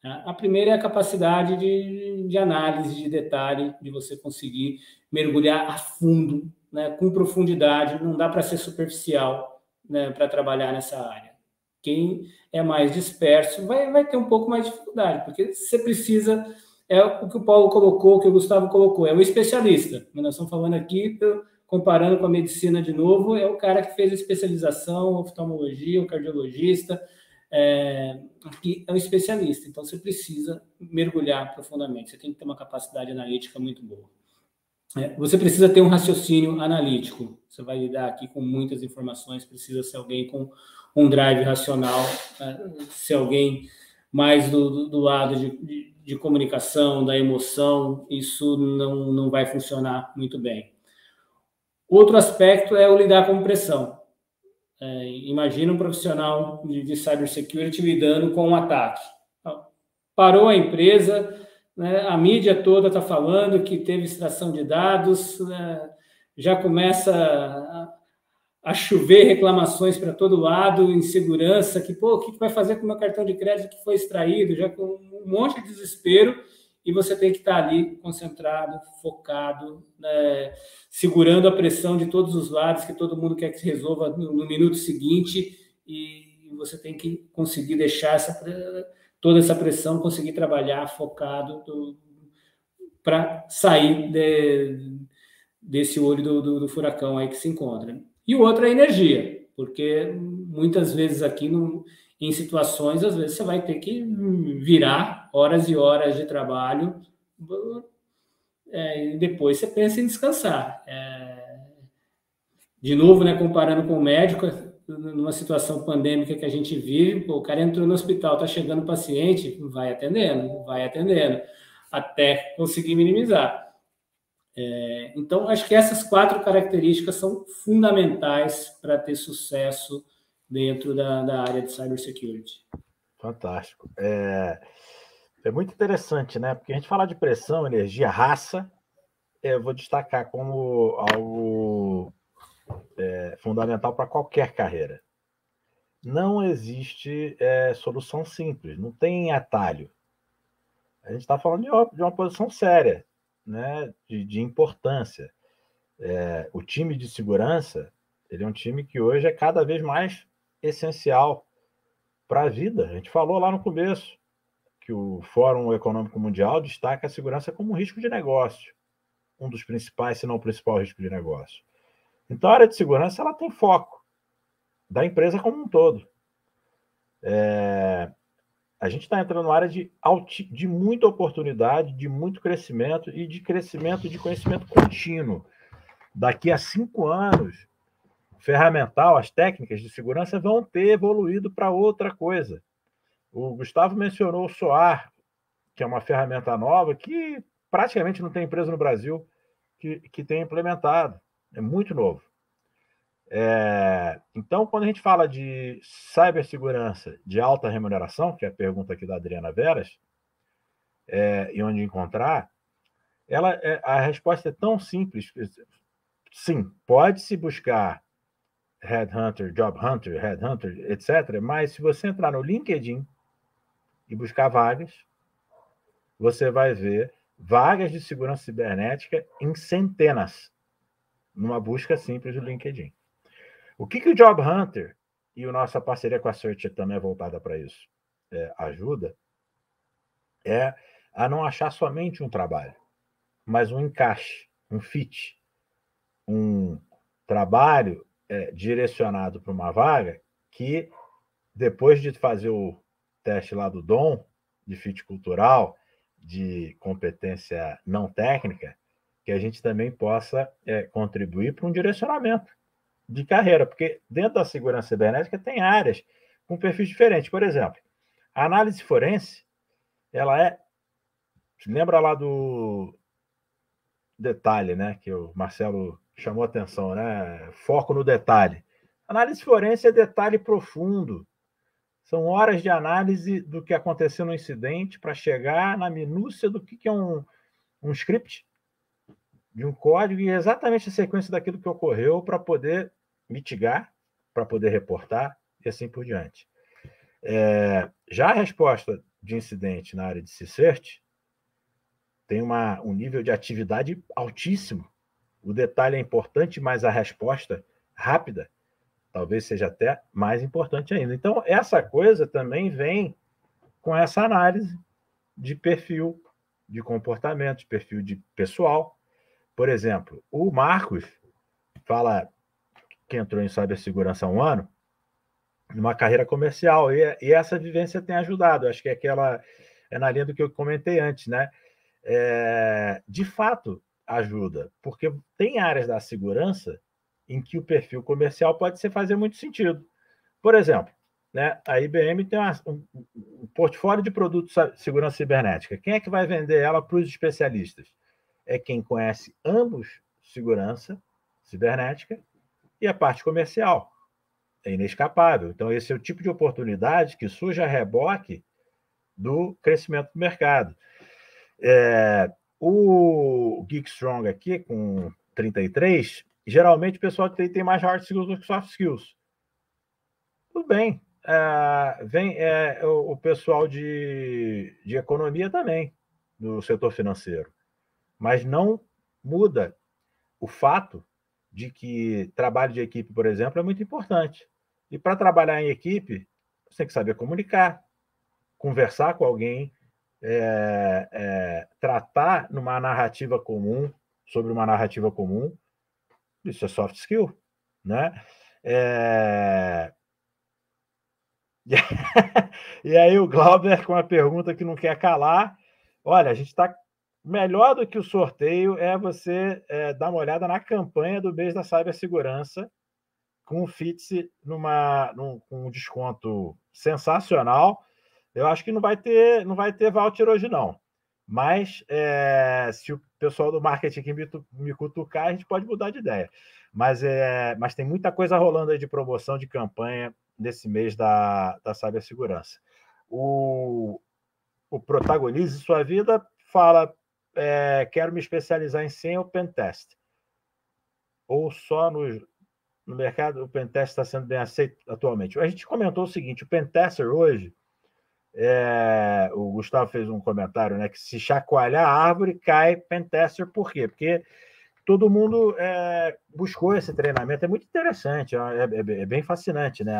A primeira é a capacidade de análise, de detalhe, de você conseguir mergulhar a fundo, né, com profundidade, não dá para ser superficial, né, para trabalhar nessa área. Quem é mais disperso vai ter um pouco mais de dificuldade, porque você precisa, é o que o Paulo colocou, o que o Gustavo colocou, é o especialista. Nós estamos falando aqui, comparando com a medicina de novo, é o cara que fez a especialização, oftalmologia, o cardiologista, que é um especialista. Então, você precisa mergulhar profundamente, você tem que ter uma capacidade analítica muito boa. Você precisa ter um raciocínio analítico, você vai lidar aqui com muitas informações, precisa ser alguém com um drive racional, ser alguém mais do lado de comunicação, da emoção, isso não vai funcionar muito bem. Outro aspecto é o lidar com pressão. Imagina um profissional de cybersecurity lidando com um ataque. Parou a empresa, né, a mídia toda está falando que teve extração de dados, já começa a chover reclamações para todo lado, insegurança, o que vai fazer com o meu cartão de crédito que foi extraído, já com um monte de desespero, e você tem que estar ali concentrado, focado, né, segurando a pressão de todos os lados, que todo mundo quer que se resolva no minuto seguinte, e você tem que conseguir deixar toda essa pressão, conseguir trabalhar focado para sair desse olho do furacão aí que se encontra. E o outro é a energia, porque muitas vezes aqui em situações, às vezes você vai ter que virar horas e horas de trabalho e depois você pensa em descansar. De novo, né, comparando com o médico, numa situação pandêmica que a gente vive, o cara entrou no hospital, está chegando o paciente, vai atendendo, até conseguir minimizar. Então, acho que essas 4 características são fundamentais para ter sucesso dentro da área de cybersecurity. Fantástico. É muito interessante, né? Porque a gente fala de pressão, energia, raça, eu vou destacar como algo fundamental para qualquer carreira. Não existe solução simples, não tem atalho. A gente está falando de uma posição séria, né? de importância. O time de segurança, ele é um time que hoje é cada vez mais essencial para a vida. A gente falou lá no começo que o Fórum Econômico Mundial destaca a segurança como um risco de negócio, um dos principais, se não o principal risco de negócio. Então, a área de segurança ela tem foco da empresa como um todo. A gente está entrando numa área de muita oportunidade, de muito crescimento e de crescimento de conhecimento contínuo. Daqui a 5 anos, ferramental, as técnicas de segurança vão ter evoluído para outra coisa. O Gustavo mencionou o SOAR, que é uma ferramenta nova que praticamente não tem empresa no Brasil que tenha implementado. É muito novo. Então, quando a gente fala de cibersegurança de alta remuneração, que é a pergunta aqui da Adriana Veras, e onde encontrar, a resposta é tão simples. Sim, pode-se buscar Headhunter, Job Hunter, Headhunter, etc. Mas se você entrar no LinkedIn e buscar vagas, você vai ver vagas de segurança cibernética em centenas, numa busca simples do LinkedIn. O que o Job Hunter e a nossa parceria com a Search também é voltada para isso, ajuda, é a não achar somente um trabalho, mas um encaixe, um fit, um trabalho direcionado para uma vaga que, depois de fazer o teste lá do DOM, de fit cultural, de competência não técnica, que a gente também possa contribuir para um direcionamento de carreira, porque dentro da segurança cibernética tem áreas com perfis diferentes. Por exemplo, a análise forense, ela lembra lá do detalhe, né, que o Marcelo chamou a atenção, né? Foco no detalhe. Análise forense é detalhe profundo. São horas de análise do que aconteceu no incidente para chegar na minúcia do que é um script, de um código, e exatamente a sequência daquilo que ocorreu para poder mitigar, para poder reportar e assim por diante. Já a resposta de incidente na área de CSIRT tem um nível de atividade altíssimo. O detalhe é importante, mas a resposta rápida talvez seja até mais importante ainda. Então, essa coisa também vem com essa análise de perfil, de comportamento, de perfil de pessoal. Por exemplo, o Marcos fala que entrou em cibersegurança há um ano, numa carreira comercial, e essa vivência tem ajudado. Acho que é na linha do que eu comentei antes, né? De fato, ajuda, porque tem áreas da segurança em que o perfil comercial pode fazer muito sentido. Por exemplo, né, a IBM tem um portfólio de produtos de segurança cibernética. Quem é que vai vender ela para os especialistas? É quem conhece ambos segurança cibernética e a parte comercial. É inescapável. Então, esse é o tipo de oportunidade que surge a reboque do crescimento do mercado. O Geek Strong aqui, com 33, geralmente o pessoal tem mais hard skills do que soft skills. Tudo bem. Vem o pessoal de economia também, do setor financeiro. Mas não muda o fato de que trabalho de equipe, por exemplo, é muito importante. E para trabalhar em equipe, você tem que saber comunicar, conversar com alguém, tratar numa narrativa comum, sobre uma narrativa comum. Isso é soft skill, né? E aí o Glauber com uma pergunta que não quer calar. Olha, a gente está melhor do que o sorteio você dar uma olhada na campanha do mês da cibersegurança, com o FITSE com um desconto sensacional. Eu acho que não vai ter voucher hoje, não. Mas se o pessoal do marketing aqui me cutucar, a gente pode mudar de ideia. Mas tem muita coisa rolando aí de promoção, de campanha, nesse mês da cibersegurança. O Protagonize Sua Vida fala: quero me especializar em SIEM ou Pentest. Ou só no mercado, o Pentest está sendo bem aceito atualmente. A gente comentou o seguinte: o Pentester hoje, o Gustavo fez um comentário, né, que se chacoalhar a árvore, cai Pentester. Por quê? Porque todo mundo buscou esse treinamento. É muito interessante, é bem fascinante, né,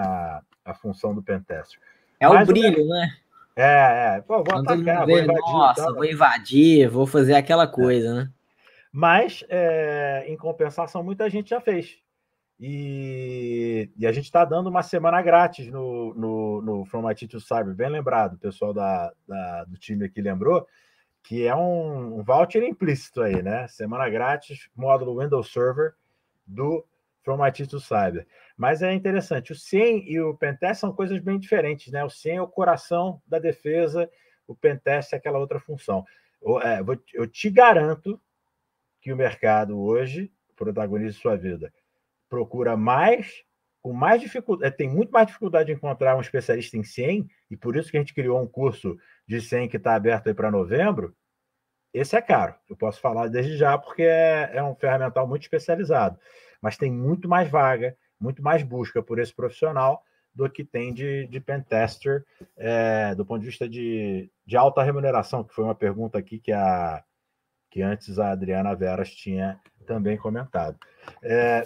a função do Pentester. Mas o brilho, né? Pô, vou atacar, vou invadir. Nossa, vou invadir, vou fazer aquela coisa, né? Mas, em compensação, muita gente já fez. E a gente está dando uma semana grátis no From IT to Cyber, bem lembrado, o pessoal do time aqui lembrou, que é um voucher implícito aí, né? Semana grátis, módulo Windows Server do From IT to Cyber. Mas é interessante, o SIEM e o Pentest são coisas bem diferentes, né? O SIEM é o coração da defesa, o Pentest é aquela outra função. Eu te garanto que o mercado hoje, Protagonize Sua Vida, procura com mais dificuldade, tem muito mais dificuldade de encontrar um especialista em SIEM, e por isso que a gente criou um curso de SIEM que está aberto aí para novembro. Esse é caro, eu posso falar desde já, porque é um ferramental muito especializado, mas tem muito mais vaga, muito mais busca por esse profissional do que tem de pentester, do ponto de vista de alta remuneração, que foi uma pergunta aqui que antes a Adriana Veras tinha também comentado.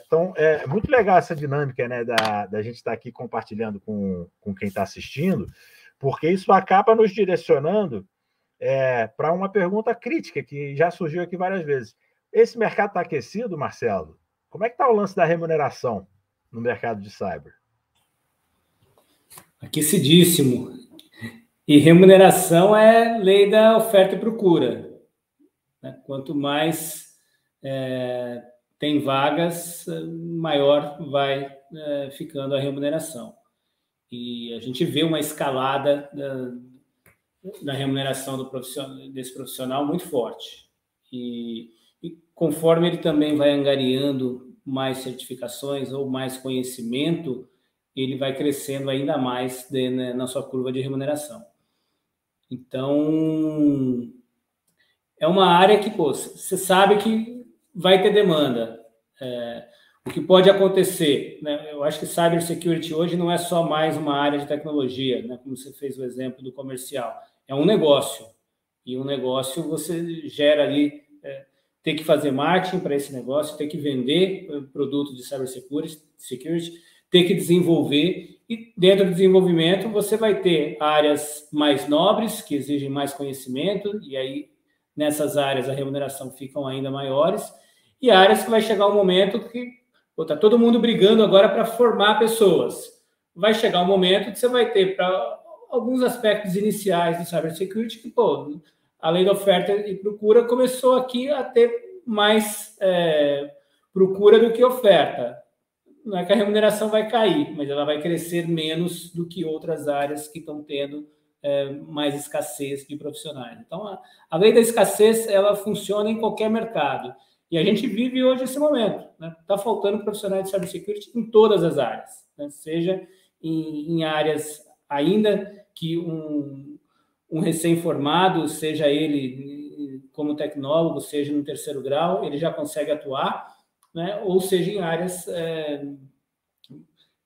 Então, é muito legal essa dinâmica, né, da gente estar aqui compartilhando com quem está assistindo, porque isso acaba nos direcionando para uma pergunta crítica que já surgiu aqui várias vezes. Esse mercado está aquecido, Marcelo? Como é que está o lance da remuneração no mercado de cyber? Aquecidíssimo. E remuneração é lei da oferta e procura. Quanto mais tem vagas, maior vai ficando a remuneração. E a gente vê uma escalada da remuneração desse profissional muito forte. E conforme ele também vai angariando mais certificações ou mais conhecimento, ele vai crescendo ainda mais na sua curva de remuneração. Então, é uma área que, você sabe que vai ter demanda. O que pode acontecer, né? Eu acho que cybersecurity hoje não é só mais uma área de tecnologia, né? Como você fez o exemplo do comercial. É um negócio. E um negócio você gera ali, tem que fazer marketing para esse negócio, tem que vender produto de cybersecurity, tem que desenvolver. E dentro do desenvolvimento você vai ter áreas mais nobres, que exigem mais conhecimento, e aí nessas áreas a remuneração ficam ainda maiores, e áreas que vai chegar um momento que está todo mundo brigando agora para formar pessoas. Vai chegar um momento que você vai ter para alguns aspectos iniciais do cybersecurity que, a lei da oferta e procura começou aqui a ter mais procura do que oferta. Não é que a remuneração vai cair, mas ela vai crescer menos do que outras áreas que estão tendo mais escassez de profissionais. Então, a lei da escassez, ela funciona em qualquer mercado. E a gente vive hoje esse momento. Está faltando profissionais de cybersecurity em todas as áreas, né? Seja em áreas ainda que um recém-formado, seja ele como tecnólogo, seja no terceiro grau, ele já consegue atuar, né? Ou seja em áreas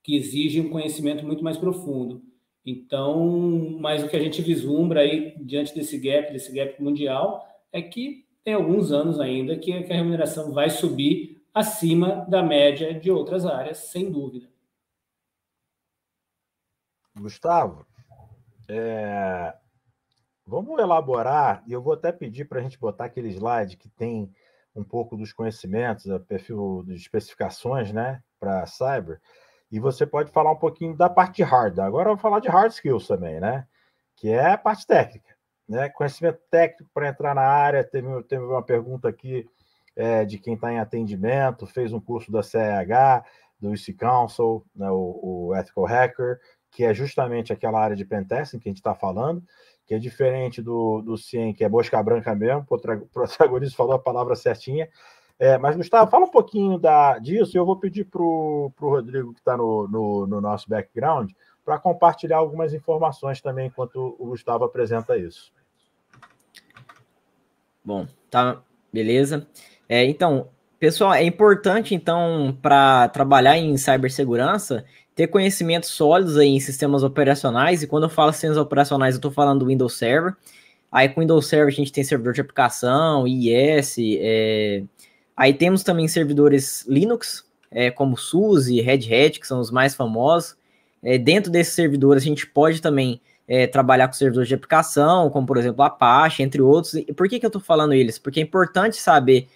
que exigem um conhecimento muito mais profundo. Então, mas o que a gente vislumbra aí diante desse gap mundial, é que tem alguns anos ainda que a remuneração vai subir acima da média de outras áreas, sem dúvida. Gustavo, vamos elaborar, e eu vou até pedir para a gente botar aquele slide que tem um pouco dos conhecimentos, perfil de especificações, né, para cyber, e você pode falar um pouquinho da parte hard. Agora eu vou falar de hard skills também, né, que é a parte técnica, né, conhecimento técnico para entrar na área. Teve uma pergunta aqui de quem está em atendimento, fez um curso da CEH, do IC Council, né, o Ethical Hacker, que é justamente aquela área de pentesting que a gente está falando, que é diferente do CIEM, que é mosca branca mesmo, o protagonista falou a palavra certinha. Mas, Gustavo, fala um pouquinho disso, e eu vou pedir para o Rodrigo, que está no nosso background, para compartilhar algumas informações também, enquanto o Gustavo apresenta isso. Bom, tá, beleza. Então, pessoal, é importante, então, para trabalhar em cibersegurança, ter conhecimentos sólidos aí em sistemas operacionais. E quando eu falo sistemas operacionais, eu estou falando do Windows Server. Aí com o Windows Server a gente tem servidor de aplicação, IIS, aí temos também servidores Linux, como SUSE, Red Hat, que são os mais famosos. Dentro desses servidores a gente pode também trabalhar com servidores de aplicação, como por exemplo Apache, entre outros. E por que eu estou falando eles? Porque é importante saber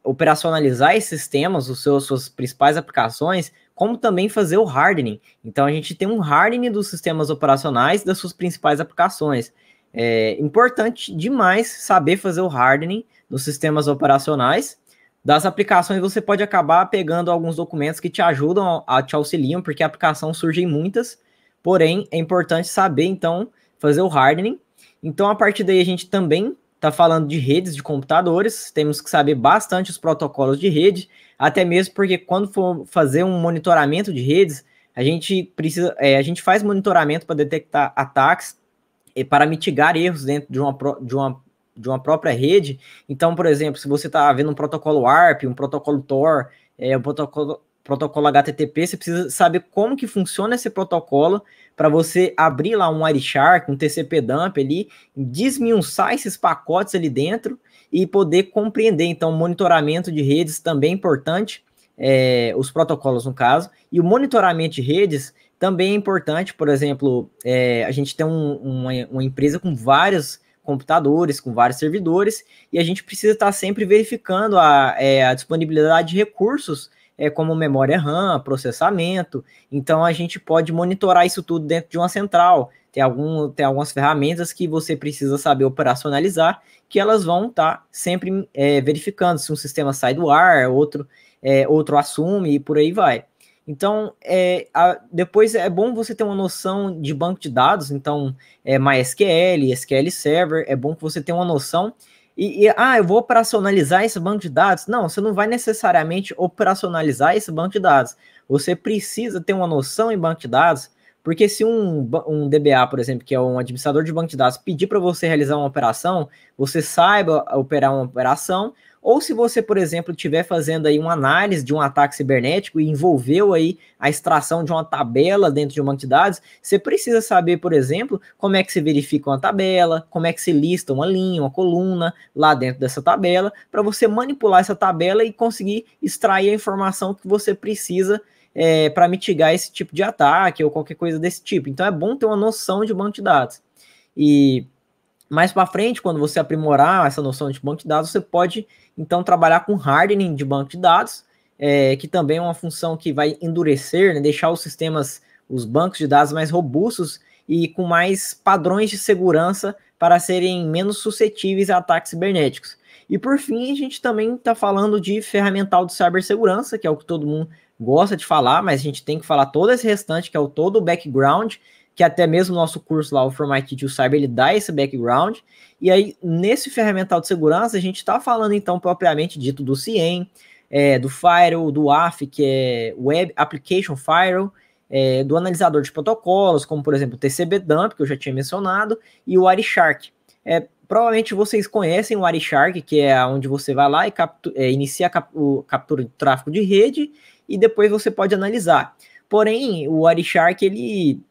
operacionalizar esses sistemas, suas principais aplicações, como também fazer o hardening. Então a gente tem um hardening dos sistemas operacionais das suas principais aplicações. É importante demais saber fazer o hardening nos sistemas operacionais. Das aplicações você pode acabar pegando alguns documentos que te ajudam, te auxiliam, porque a aplicação surge em muitas, porém é importante saber então fazer o hardening. Então a partir daí a gente também está falando de redes de computadores, temos que saber bastante os protocolos de rede, até mesmo porque quando for fazer um monitoramento de redes, a gente faz monitoramento para detectar ataques e para mitigar erros dentro de uma própria rede. Então, por exemplo, se você está vendo um protocolo ARP, um protocolo Tor, um protocolo HTTP, você precisa saber como que funciona esse protocolo para você abrir lá um Wireshark, um TCP dump ali, desmiuçar esses pacotes ali dentro e poder compreender. Então, monitoramento de redes também é importante, os protocolos no caso, e o monitoramento de redes também é importante. Por exemplo, a gente tem uma empresa com vários computadores, com vários servidores, e a gente precisa estar sempre verificando a disponibilidade de recursos, como memória RAM, processamento. Então, a gente pode monitorar isso tudo dentro de uma central. Tem algumas ferramentas que você precisa saber operacionalizar, que elas vão estar sempre verificando se um sistema sai do ar, outro assume e por aí vai. Então, depois é bom você ter uma noção de banco de dados. Então, MySQL, SQL Server, é bom que você tenha uma noção. Eu vou operacionalizar esse banco de dados. Não, você não vai necessariamente operacionalizar esse banco de dados. Você precisa ter uma noção em banco de dados, porque se um DBA, por exemplo, que é um administrador de banco de dados, pedir para você realizar uma operação, você saiba operar uma operação. Ou se você, por exemplo, estiver fazendo aí uma análise de um ataque cibernético e envolveu aí a extração de uma tabela dentro de um banco de dados, você precisa saber, por exemplo, como é que se verifica uma tabela, como é que se lista uma linha, uma coluna lá dentro dessa tabela, para você manipular essa tabela e conseguir extrair a informação que você precisa para mitigar esse tipo de ataque ou qualquer coisa desse tipo. Então é bom ter uma noção de banco de dados. E mais para frente, quando você aprimorar essa noção de banco de dados, você pode, então, trabalhar com hardening de banco de dados, que também é uma função que vai endurecer, né, deixar os bancos de dados mais robustos e com mais padrões de segurança para serem menos suscetíveis a ataques cibernéticos. E, por fim, a gente também está falando de ferramental de cibersegurança, que é o que todo mundo gosta de falar, mas a gente tem que falar todo esse restante, que é todo o background, que até mesmo o nosso curso lá, o Format de Cyber, ele dá esse background. E aí, nesse ferramental de segurança, a gente está falando, então, propriamente dito do CIEM, do Firewall, do WAF, que é Web Application Firewall, do analisador de protocolos, como, por exemplo, o TCP-Dump, que eu já tinha mencionado, e o Wireshark. Provavelmente vocês conhecem o Wireshark, que é onde você vai lá e inicia a captura de tráfego de rede, e depois você pode analisar. Porém, o Wireshark,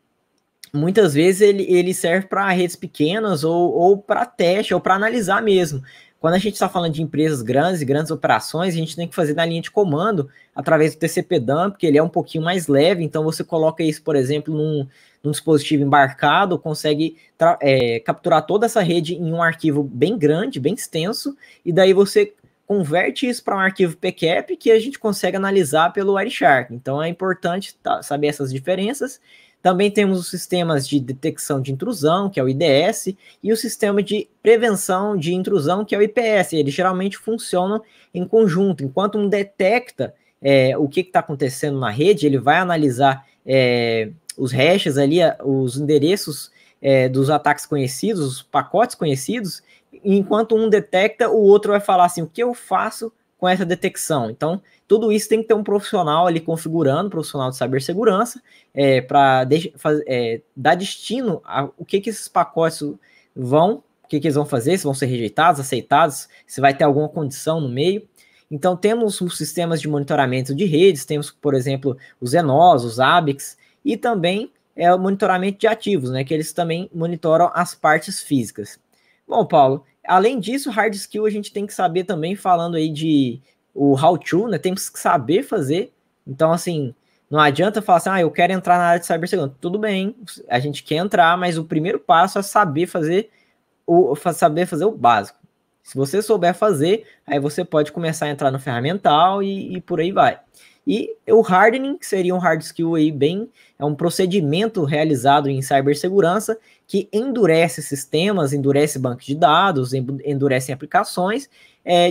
muitas vezes ele serve para redes pequenas ou para teste ou para analisar mesmo. Quando a gente está falando de empresas grandes e grandes operações, a gente tem que fazer na linha de comando através do TCP-Dump, que ele é um pouquinho mais leve. Então você coloca isso, por exemplo, num dispositivo embarcado, consegue capturar toda essa rede em um arquivo bem grande, bem extenso, e daí você converte isso para um arquivo PCAP que a gente consegue analisar pelo Wireshark. Então é importante saber essas diferenças. Também temos os sistemas de detecção de intrusão, que é o IDS, e o sistema de prevenção de intrusão, que é o IPS. Eles geralmente funcionam em conjunto. Enquanto um detecta o que está acontecendo na rede, ele vai analisar os hashes ali, os endereços dos ataques conhecidos, os pacotes conhecidos, e enquanto um detecta, o outro vai falar assim, o que eu faço com essa detecção? Então, tudo isso tem que ter um profissional ali configurando, profissional de cibersegurança, para dar destino a o que esses pacotes vão, o que eles vão fazer, se vão ser rejeitados, aceitados, se vai ter alguma condição no meio. Então, temos os sistemas de monitoramento de redes, temos, por exemplo, os ZNOS, os ABICs, e também o monitoramento de ativos, né, que eles também monitoram as partes físicas. Bom, Paulo, além disso, hard skill a gente tem que saber também, falando aí de o how-to, né? Temos que saber fazer. Então, assim, não adianta falar assim, eu quero entrar na área de cibersegurança. Tudo bem, a gente quer entrar, mas o primeiro passo é saber fazer o básico. Se você souber fazer, aí você pode começar a entrar no ferramental e por aí vai. E o hardening, que seria um hard skill aí é um procedimento realizado em cibersegurança que endurece sistemas, endurece bancos de dados, endurece aplicações,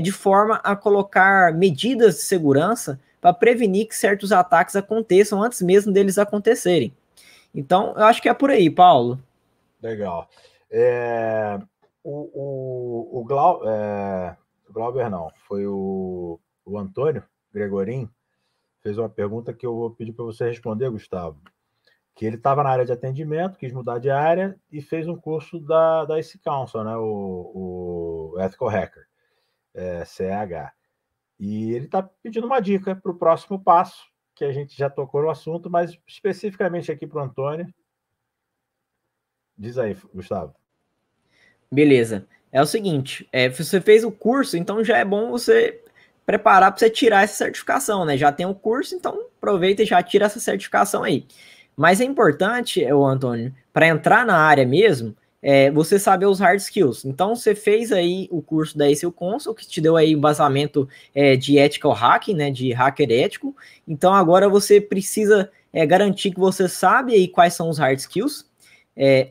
de forma a colocar medidas de segurança para prevenir que certos ataques aconteçam antes mesmo deles acontecerem. Então, eu acho que é por aí, Paulo. Legal. O Glauber não, foi o Antônio Gregorim, fez uma pergunta que eu vou pedir para você responder, Gustavo. Que ele estava na área de atendimento, quis mudar de área e fez um curso da IC Council, né? O Ethical Hacker, CH. E ele está pedindo uma dica para o próximo passo, que a gente já tocou no assunto, mas especificamente aqui para o Antônio. Diz aí, Gustavo. Beleza. é o seguinte, você fez o curso, então já é bom você preparar para você tirar essa certificação, né? Já tem o curso, então aproveita e já tira essa certificação aí. Mas é importante, Antônio, para entrar na área mesmo, você saber os hard skills. Então, você fez aí o curso da ACIL Console, que te deu aí embasamento de ethical hacking, né? De hacker ético. Então, agora você precisa garantir que você sabe aí quais são os hard skills.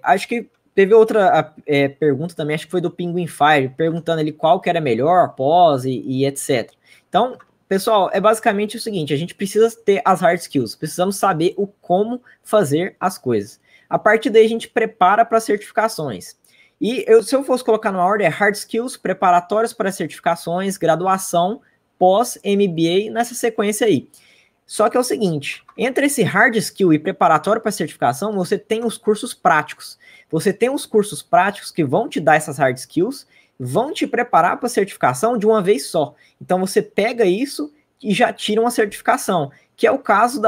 Acho que teve outra pergunta também, acho que foi do Penguin Fire, perguntando ali qual que era melhor, pós e etc. Então, pessoal, é basicamente o seguinte, a gente precisa ter as hard skills, precisamos saber o como fazer as coisas. A partir daí a gente prepara para certificações. E se eu fosse colocar numa ordem, hard skills, preparatórios para certificações, graduação, pós, MBA, nessa sequência aí. Só que é o seguinte, entre esse hard skill e preparatório para certificação, você tem os cursos práticos. Você tem os cursos práticos que vão te dar essas hard skills, vão te preparar para a certificação de uma vez só. Então você pega isso e já tira uma certificação, que é o caso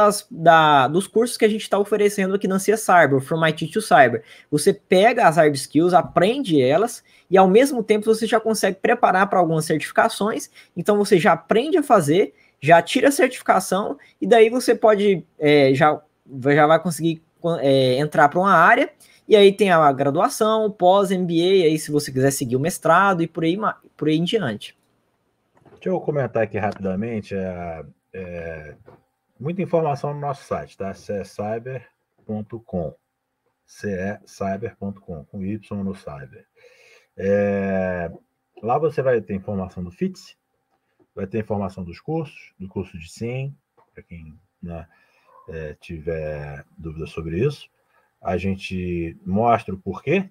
dos cursos que a gente está oferecendo aqui na Cia Cyber, From IT to Cyber. Você pega as hard skills, aprende elas, e ao mesmo tempo você já consegue preparar para algumas certificações, então você já aprende a fazer, já tira a certificação, e daí você pode, já vai conseguir entrar para uma área, e aí tem a graduação, pós-MBA, aí se você quiser seguir o mestrado e por aí em diante. Deixa eu comentar aqui rapidamente, muita informação no nosso site, tá? cecyber.com, cecyber.com, com Y no cyber. Lá você vai ter informação do FITS, vai ter informação dos cursos, do curso de SIM, para quem tiver dúvida sobre isso. A gente mostra o porquê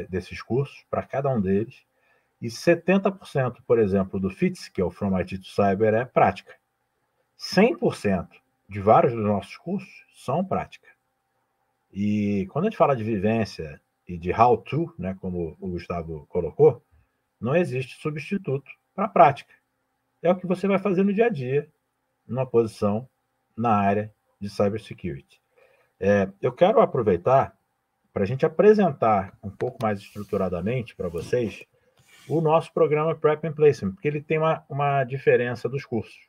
desses cursos para cada um deles. E 70%, por exemplo, do FITS, que é o From IT to Cyber, é prática. 100% de vários dos nossos cursos são prática. E quando a gente fala de vivência e de how to, né, como o Gustavo colocou, não existe substituto para a prática. É o que você vai fazer no dia a dia, numa posição na área de cybersecurity. Eu quero aproveitar para a gente apresentar um pouco mais estruturadamente para vocês o nosso programa Prep and Placement, porque ele tem uma diferença dos cursos.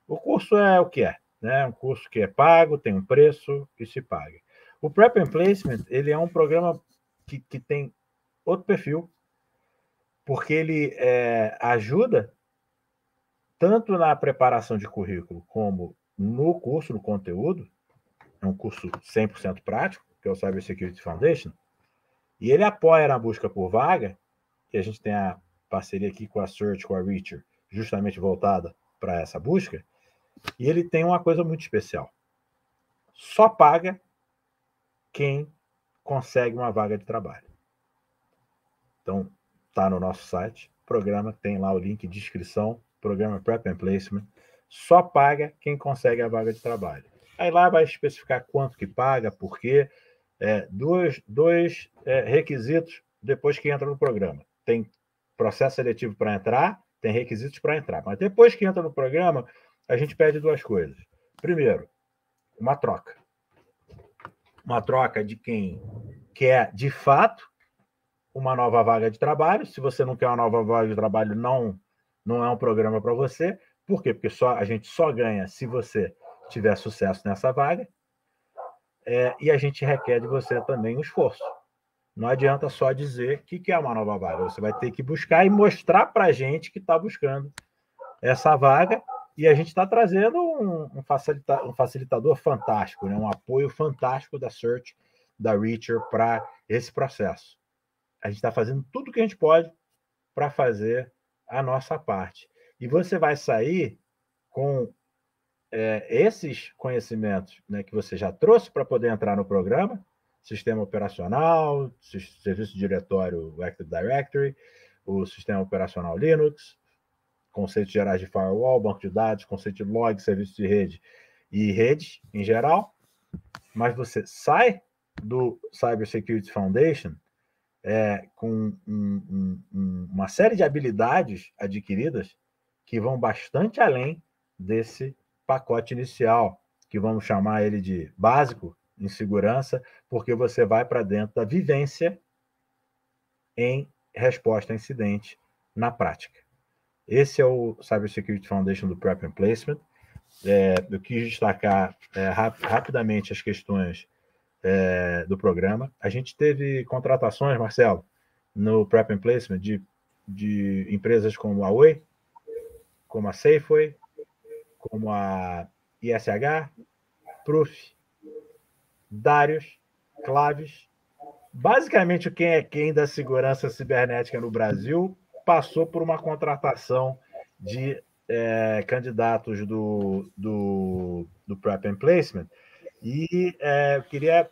O curso é o que é, né? Um curso que é pago, tem um preço e se paga. O Prep and Placement, ele é um programa que tem outro perfil, porque ele ajuda tanto na preparação de currículo como no curso, no conteúdo. É um curso 100% prático, que é o Cyber Security Foundation, e ele apoia na busca por vaga, que a gente tem a parceria aqui com a Search, com a Reacher, justamente voltada para essa busca, e ele tem uma coisa muito especial. Só paga quem consegue uma vaga de trabalho. Então, está no nosso site, programa, tem lá o link de inscrição, programa Prep and Placement, só paga quem consegue a vaga de trabalho. Aí lá vai especificar quanto que paga, por quê, dois requisitos depois que entra no programa. Tem processo seletivo para entrar, tem requisitos para entrar. Mas depois que entra no programa, a gente pede duas coisas. Primeiro, uma troca. Uma troca de quem quer, de fato, uma nova vaga de trabalho. Se você não quer uma nova vaga de trabalho, não é um programa para você. Por quê? Porque a gente só ganha se você tiver sucesso nessa vaga. E a gente requer de você também um esforço. Não adianta só dizer que é uma nova vaga. Você vai ter que buscar e mostrar para a gente que está buscando essa vaga. E a gente está trazendo um facilitador fantástico, né? Um apoio fantástico da Search, da Reacher para esse processo. A gente está fazendo tudo o que a gente pode para fazer a nossa parte. E você vai sair com esses conhecimentos, né, que você já trouxe para poder entrar no programa, sistema operacional, serviço de diretório Active Directory, o sistema operacional Linux, conceitos gerais de firewall, banco de dados, conceito de log, serviço de rede e rede em geral, mas você sai do Cyber Security Foundation com uma série de habilidades adquiridas que vão bastante além desse pacote inicial, que vamos chamar ele de básico em segurança, porque você vai para dentro da vivência em resposta a incidente na prática. Esse é o Cybersecurity Foundation do Prep and Placement. Eu quis destacar rapidamente as questões do programa. A gente teve contratações, Marcelo, no Prep and Placement de empresas como a Oi, como a Safeway, como a ISH, Proof, Darius, Claves. Basicamente, quem é quem da segurança cibernética no Brasil passou por uma contratação de candidatos do Prep and Placement. E eu queria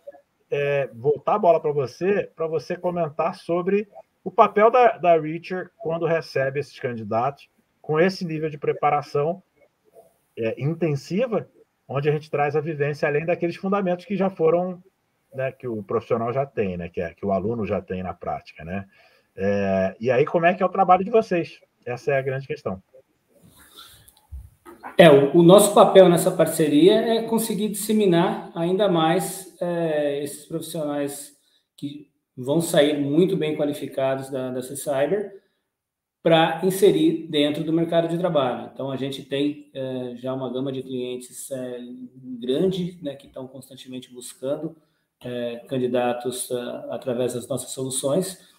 voltar a bola para você comentar sobre o papel da Reacher quando recebe esses candidatos com esse nível de preparação intensiva, onde a gente traz a vivência além daqueles fundamentos que já foram, né, que o profissional já tem, né, que o aluno já tem na prática, né? E aí, como é que é o trabalho de vocês? Essa é a grande questão. O nosso papel nessa parceria é conseguir disseminar ainda mais esses profissionais que vão sair muito bem qualificados da C-Cyber para inserir dentro do mercado de trabalho. Então, a gente tem já uma gama de clientes grande, né, que estão constantemente buscando candidatos através das nossas soluções.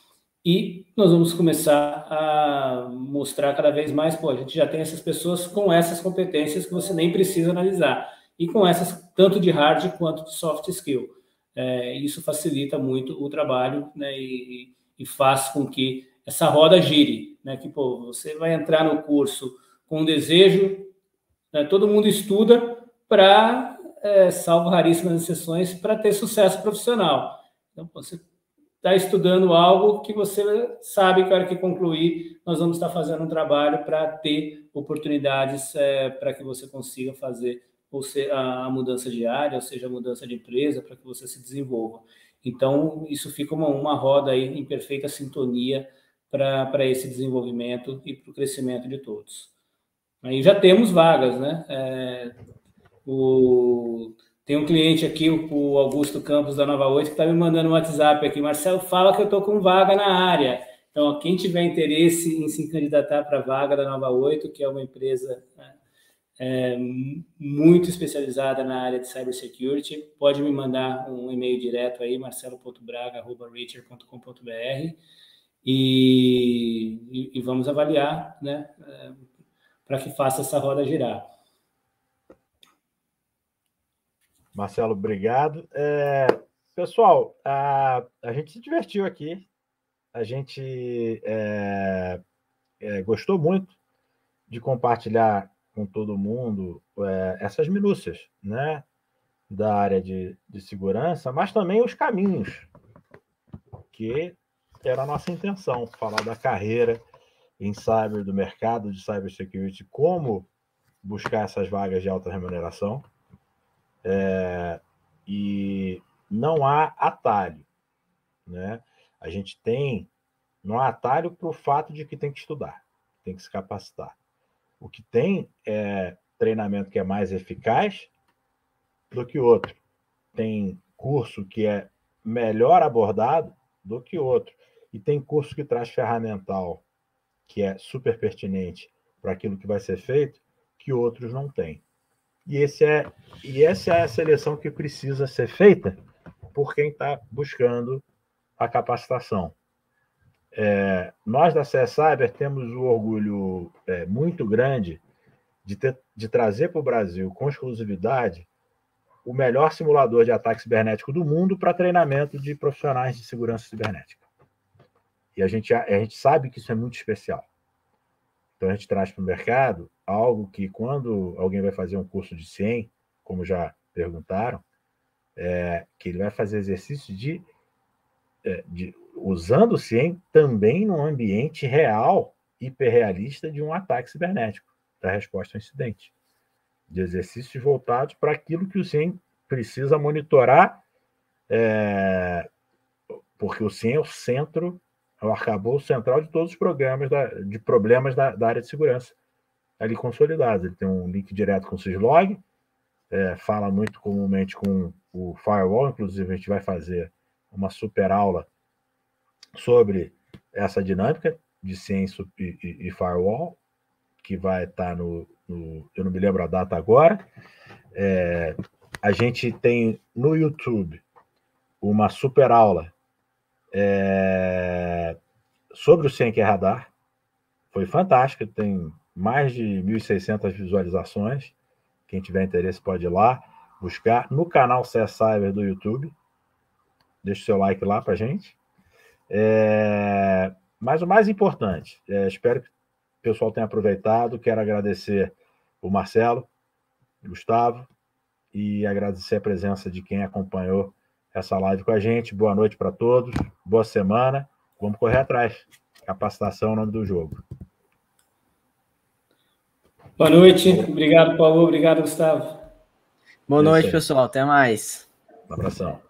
E nós vamos começar a mostrar cada vez mais, a gente já tem essas pessoas com essas competências que você nem precisa analisar, e com essas tanto de hard quanto de soft skill. Isso facilita muito o trabalho, né, e faz com que essa roda gire, né, que você vai entrar no curso com desejo, né, todo mundo estuda para, salvo raríssimas exceções, para ter sucesso profissional. Então, você está estudando algo que você sabe que, na hora que concluir, nós vamos estar fazendo um trabalho para ter oportunidades para que você consiga fazer a mudança de área, ou seja, a mudança de empresa, para que você se desenvolva. Então, isso fica uma roda aí em perfeita sintonia para esse desenvolvimento e para o crescimento de todos. Aí já temos vagas, né? Tem um cliente aqui, o Augusto Campos, da Nova 8, que está me mandando um WhatsApp aqui. Marcelo, fala que eu estou com vaga na área. Então, quem tiver interesse em se candidatar para a vaga da Nova 8, que é uma empresa muito especializada na área de cybersecurity, pode me mandar um e-mail direto aí, marcelo.braga@reacher.com.br, e vamos avaliar, né, para que faça essa roda girar. Marcelo, obrigado. Pessoal, a gente se divertiu aqui, a gente gostou muito de compartilhar com todo mundo essas minúcias, né, da área de segurança, mas também os caminhos, que era a nossa intenção, falar da carreira em cyber, do mercado de cybersecurity, como buscar essas vagas de alta remuneração. E não há atalho, né? A gente não há atalho para o fato de que tem que estudar, tem que se capacitar. O que tem é treinamento que é mais eficaz do que outro. Tem curso que é melhor abordado do que outro. E tem curso que traz ferramental que é super pertinente para aquilo que vai ser feito, que outros não têm. E essa é a seleção que precisa ser feita por quem está buscando a capacitação. Nós da CS Cyber temos o orgulho muito grande de trazer para o Brasil, com exclusividade, o melhor simulador de ataque cibernético do mundo para treinamento de profissionais de segurança cibernética. E a gente sabe que isso é muito especial. Então, a gente traz para o mercado algo que, quando alguém vai fazer um curso de CIEM, como já perguntaram, que ele vai fazer exercício usando o CIEM também no ambiente real, hiperrealista, de um ataque cibernético, da resposta ao incidente. De exercícios voltados para aquilo que o CIEM precisa monitorar, porque o CIEM é o centro, é o arcabouço central de todos os problemas da área de segurança ali consolidados. Ele tem um link direto com o Syslog, fala muito comumente com o Firewall, inclusive a gente vai fazer uma super aula sobre essa dinâmica de ciência e firewall, que vai estar no... Eu não me lembro a data agora. A gente tem no YouTube uma super aula sobre o CNQ Radar. Foi fantástica, tem mais de 1.600 visualizações. Quem tiver interesse pode ir lá buscar no canal CS Cyber do YouTube. Deixa o seu like lá para a gente. Mas o mais importante, espero que o pessoal tenha aproveitado. Quero agradecer o Marcelo, o Gustavo, e agradecer a presença de quem acompanhou essa live com a gente. Boa noite para todos, boa semana. Vamos correr atrás. Capacitação é o nome do jogo. Boa noite. Obrigado, Paulo. Obrigado, Gustavo. Boa noite, pessoal. Até mais. Um abração.